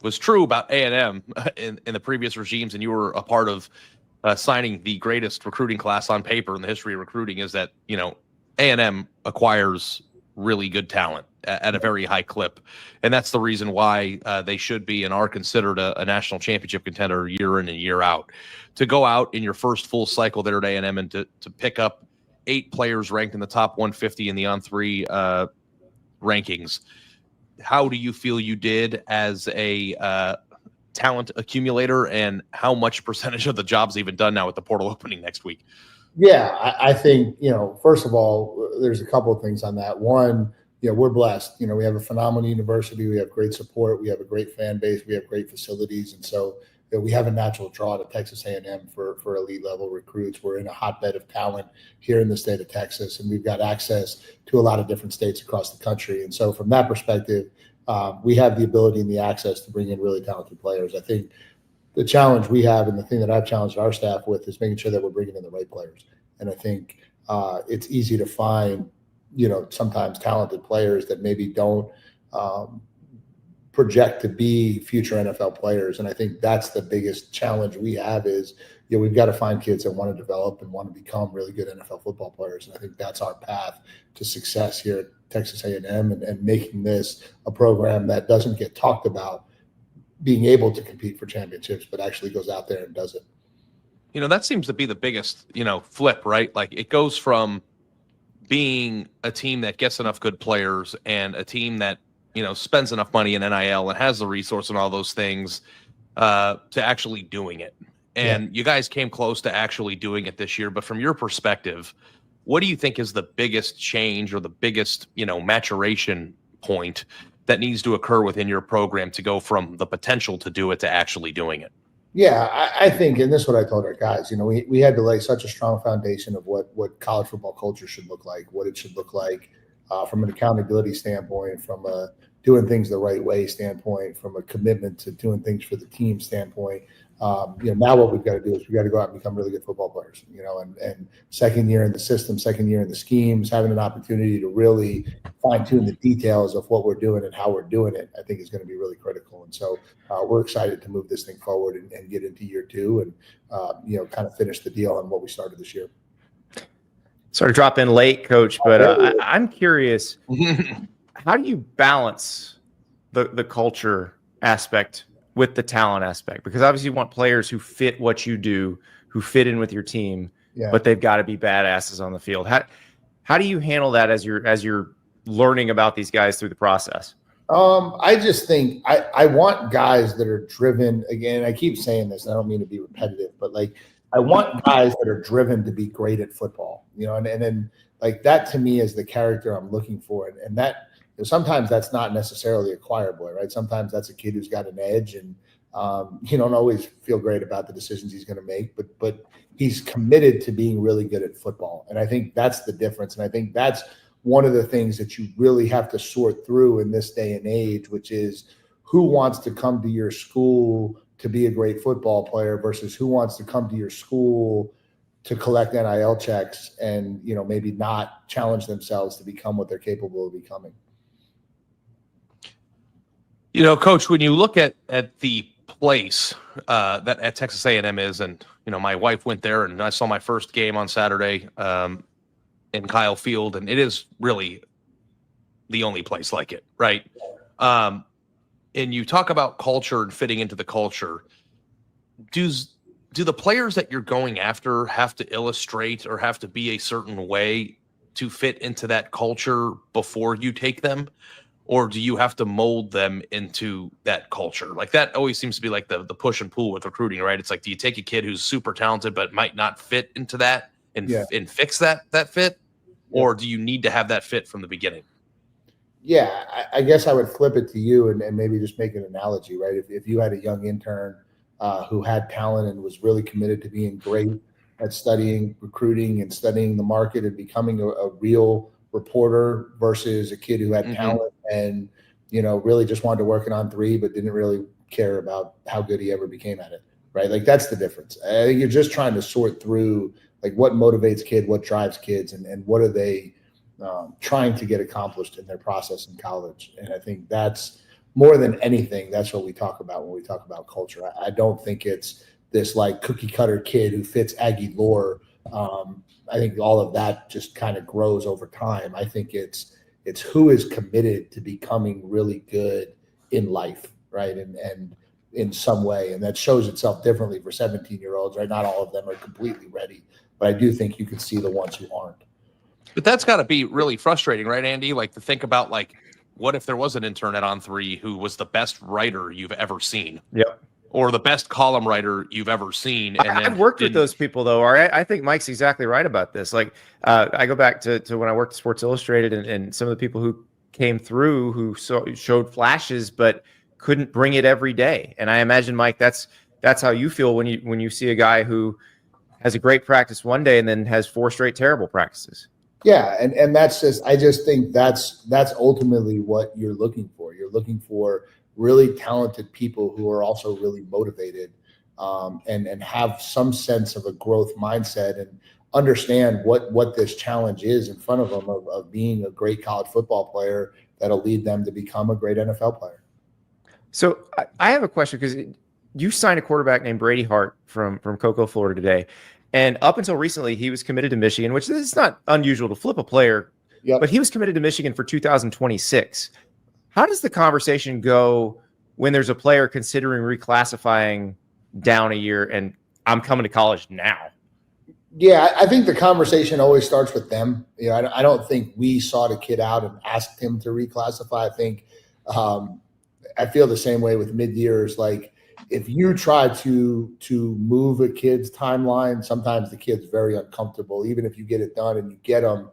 was true about A&M in the previous regimes, and you were a part of signing the greatest recruiting class on paper in the history of recruiting, is that, A&M acquires really good talent at a very high clip. And that's the reason why they should be and are considered a national championship contender year in and year out. To go out in your first full cycle there at A&M and to pick up 8 players ranked in the top 150 in the On3 rankings, how do you feel you did as a talent accumulator, and how much percentage of the job's even done now with the portal opening next week? Yeah, I think, first of all, there's a couple of things on that. One, we're blessed. We have a phenomenal university. We have great support. We have a great fan base. We have great facilities. And so we have a natural draw to Texas A&M for elite level recruits. We're in a hotbed of talent here in the state of Texas, and we've got access to a lot of different states across the country. And so from that perspective, we have the ability and the access to bring in really talented players. I think the challenge we have, and the thing that I've challenged our staff with, is making sure that we're bringing in the right players. And I think it's easy to find, sometimes talented players that maybe don't project to be future NFL players. And I think that's the biggest challenge we have is, we've got to find kids that want to develop and want to become really good NFL football players. And I think that's our path to success here at Texas A&M and making this a program that doesn't get talked about being able to compete for championships, but actually goes out there and does it. That seems to be the biggest, flip, right? Like, it goes from being a team that gets enough good players and a team that, spends enough money in NIL and has the resource and all those things to actually doing it. And you guys came close to actually doing it this year. But from your perspective, what do you think is the biggest change or the biggest, maturation point that needs to occur within your program to go from the potential to do it to actually doing it? Yeah, I think, and this is what I told our guys, we had to lay such a strong foundation of what college football culture should look like, what it should look like from an accountability standpoint, from a doing things the right way standpoint, from a commitment to doing things for the team standpoint. Now what we've got to do is we've got to go out and become really good football players, and second year in the system, second year in the schemes, having an opportunity to really fine tune the details of what we're doing and how we're doing it, I think is going to be really critical. And so we're excited to move this thing forward and get into year two and, kind of finish the deal on what we started this year. Sort of drop in late, Coach, but I'm curious, how do you balance the culture aspect with the talent aspect? Because obviously you want players who fit what you do, who fit in with your team, but they've got to be badasses on the field. How do you handle that as you're learning about these guys through the process? I just think I want guys that are driven. Again, I keep saying this, and I don't mean to be repetitive, but I want guys that are driven to be great at football, and then that to me is the character I'm looking for. And that sometimes that's not necessarily a choir boy, right? Sometimes that's a kid who's got an edge and you don't always feel great about the decisions he's going to make, but he's committed to being really good at football. And I think that's the difference. And I think that's one of the things that you really have to sort through in this day and age, which is who wants to come to your school to be a great football player versus who wants to come to your school to collect NIL checks and, maybe not challenge themselves to become what they're capable of becoming. Coach, when you look at the place that at Texas A&M is, and, my wife went there and I saw my first game on Saturday in Kyle Field, and it is really the only place like it, right? And you talk about culture and fitting into the culture. Do the players that you're going after have to illustrate or have to be a certain way to fit into that culture before you take them? Or do you have to mold them into that culture? That always seems to be the push and pull with recruiting, right? It's do you take a kid who's super talented but might not fit into that and fix that fit? Or do you need to have that fit from the beginning? Yeah, I guess I would flip it to you and maybe just make an analogy, right? If you had a young intern who had talent and was really committed to being great at studying recruiting and studying the market and becoming a real reporter versus a kid who had talent and, really just wanted to work it on three, but didn't really care about how good he ever became at it, right? That's the difference. I think you're just trying to sort through what motivates kid, what drives kids, and what are they trying to get accomplished in their process in college. And I think that's more than anything, that's what we talk about when we talk about culture. I don't think it's this cookie cutter kid who fits Aggie lore. I think all of that just kind of grows over time. I think it's who is committed to becoming really good in life, right? And in some way. And that shows itself differently for 17-year-olds, right? Not all of them are completely ready, but I do think you can see the ones who aren't. But that's got to be really frustrating, right, Andy? To think about what if there was an intern at On3 who was the best writer you've ever seen? Yep. Or the best column writer you've ever seen. And I've worked with those people, though. I think Mike's exactly right about this. I go back to when I worked at Sports Illustrated and some of the people who came through who showed flashes but couldn't bring it every day. And I imagine, Mike, that's how you feel when you see a guy who has a great practice one day and then has 4 straight terrible practices. Yeah, and that's I just think that's ultimately what you're looking for. You're looking for really talented people who are also really motivated and have some sense of a growth mindset and understand what this challenge is in front of them of being a great college football player that'll lead them to become a great NFL player. So I have a question because you signed a quarterback named Brady Hart from Cocoa, Florida today. And up until recently, he was committed to Michigan, which is not unusual to flip a player, but he was committed to Michigan for 2026. How does the conversation go when there's a player considering reclassifying down a year and I'm coming to college now? Yeah, I think the conversation always starts with them. I don't think we sought a kid out and asked him to reclassify. I think I feel the same way with mid-years. If you try to move a kid's timeline, sometimes the kid's very uncomfortable. Even if you get it done and you get him,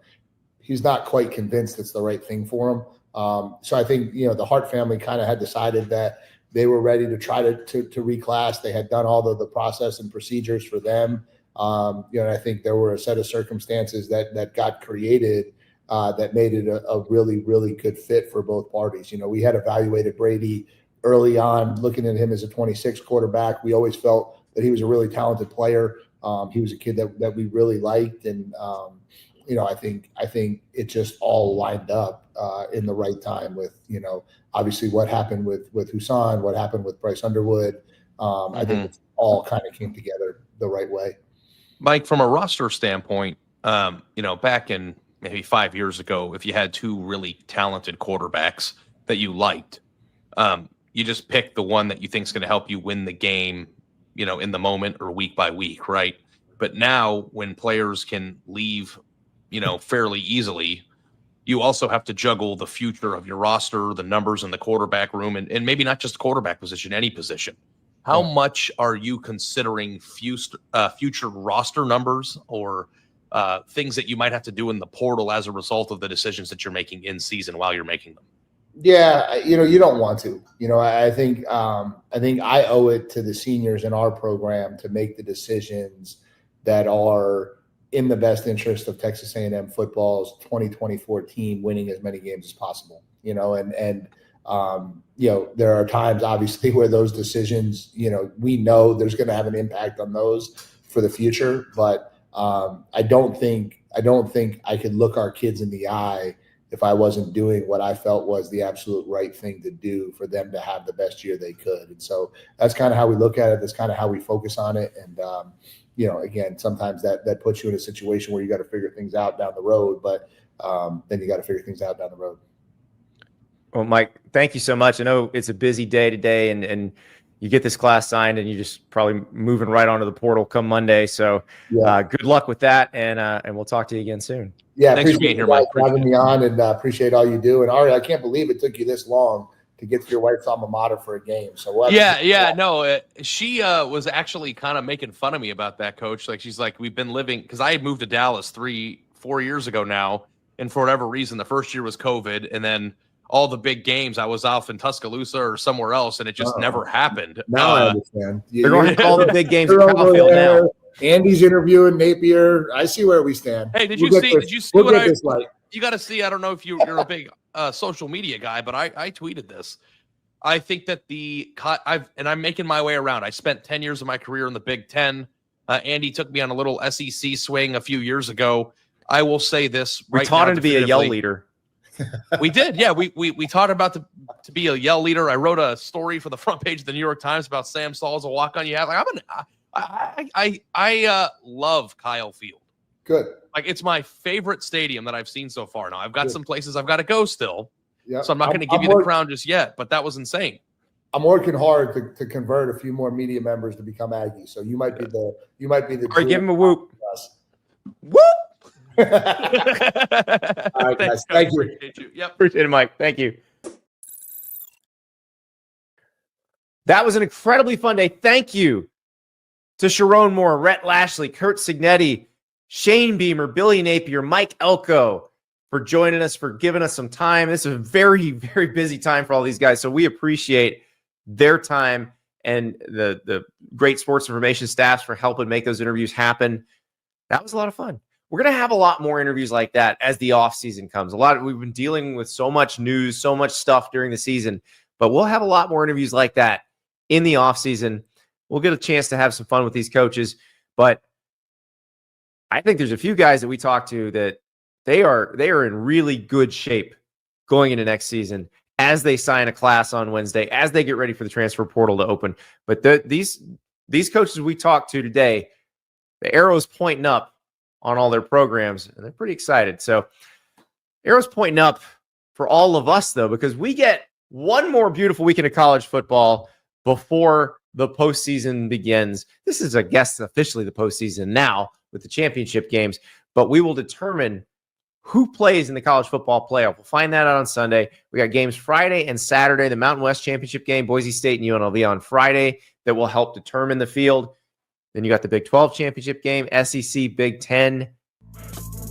he's not quite convinced it's the right thing for him. So I think, the Hart family kind of had decided that they were ready to try to reclass. They had done all of the process and procedures for them. And I think there were a set of circumstances that got created that made it a really, really good fit for both parties. We had evaluated Brady early on, looking at him as a 26 quarterback. We always felt that he was a really talented player. He was a kid that we really liked. And, I think it just all lined up in the right time with, obviously what happened with Husan, what happened with Bryce Underwood. I think it all kind of came together the right way. Mike, from a roster standpoint, back in maybe 5 years ago, if you had two really talented quarterbacks that you liked, you just pick the one that you think is going to help you win the game, in the moment or week by week, right? But now when players can leave, fairly easily, you also have to juggle the future of your roster, the numbers in the quarterback room, and maybe not just the quarterback position, any position. How much are you considering future roster numbers or things that you might have to do in the portal as a result of the decisions that you're making in season while you're making them? Yeah, you don't want to. I think I owe it to the seniors in our program to make the decisions that are in the best interest of Texas A&M football's 2024 team winning as many games as possible. There are times obviously where those decisions, we know there's going to have an impact on those for the future, but I don't think I could look our kids in the eye if I wasn't doing what I felt was the absolute right thing to do for them to have the best year they could. And so that's kind of how we look at it. That's kind of how we focus on it. And, again, sometimes that puts you in a situation where you got to figure things out down the road, but then you got to figure things out down the road. Well, Mike, thank you so much. I know it's a busy day today, and you get this class signed, and you're just probably moving right onto the portal come Monday. So good luck with that, and we'll talk to you again soon. Yeah, thanks for being here, Mike. For having me on, and appreciate all you do. And Ari, I can't believe it took you this long to get to your wife's alma mater for a game. So she was actually kind of making fun of me about that, Coach. Like, she's like, we've been living, because I had moved to Dallas 3-4 years ago now, and for whatever reason, the first year was COVID, and then all the big games, I was off in Tuscaloosa or somewhere else, and it just never happened. Now I understand. They're going to call the big games at Caulfield now. Andy's interviewing Napier. I see where we stand. Hey, did you see what I? You got to see. I don't know if you're a big social media guy, but I tweeted this. I think that I'm making my way around. I spent 10 years of my career in the Big Ten. Andy took me on a little SEC swing a few years ago. I will say this. We taught him to be a yell leader. We did, yeah. We taught about to be a yell leader. I wrote a story for the front page of the New York Times about Sam Saul as a walk-on. You have I love Kyle Field. Good. Like, it's my favorite stadium that I've seen so far. Now I've got some places I've got to go still, yeah. So I'm not going to give you the crown just yet. But that was insane. I'm working hard to convert a few more media members to become Aggies. So you might be the. All right, give him a whoop. Whoop. All right, guys. Thank you. Appreciate you. Yep. Appreciate it, Mike. Thank you. That was an incredibly fun day. Thank you to Sherrone Moore, Rhett Lashlee, Curt Cignetti, Shane Beamer, Billy Napier, Mike Elko for joining us, for giving us some time. This is a very, very busy time for all these guys, so we appreciate their time and the great sports information staffs for helping make those interviews happen. That was a lot of fun. We're going to have a lot more interviews like that as the off season comes. We've been dealing with so much news, so much stuff during the season, but we'll have a lot more interviews like that in the off season. We'll get a chance to have some fun with these coaches, but I think there's a few guys that we talked to that they are in really good shape going into next season as they sign a class on Wednesday, as they get ready for the transfer portal to open. But these coaches we talked to today, the arrow's pointing up on all their programs, and they're pretty excited. So arrow's pointing up for all of us, though, because we get one more beautiful weekend of college football before the postseason begins. This is, I guess, officially the postseason now with the championship games, but we will determine who plays in the college football playoff. We'll find that out on Sunday. We got games Friday and Saturday. The Mountain West Championship game, Boise State and UNLV on Friday, that will help determine the field. Then you got the Big 12 championship game, SEC, Big 10,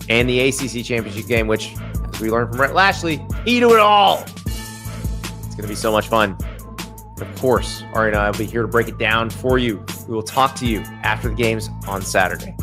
and the ACC championship game, which, as we learned from Rhett Lashlee, Key to it all. It's going to be so much fun. And of course, Ari and I will be here to break it down for you. We will talk to you after the games on Saturday.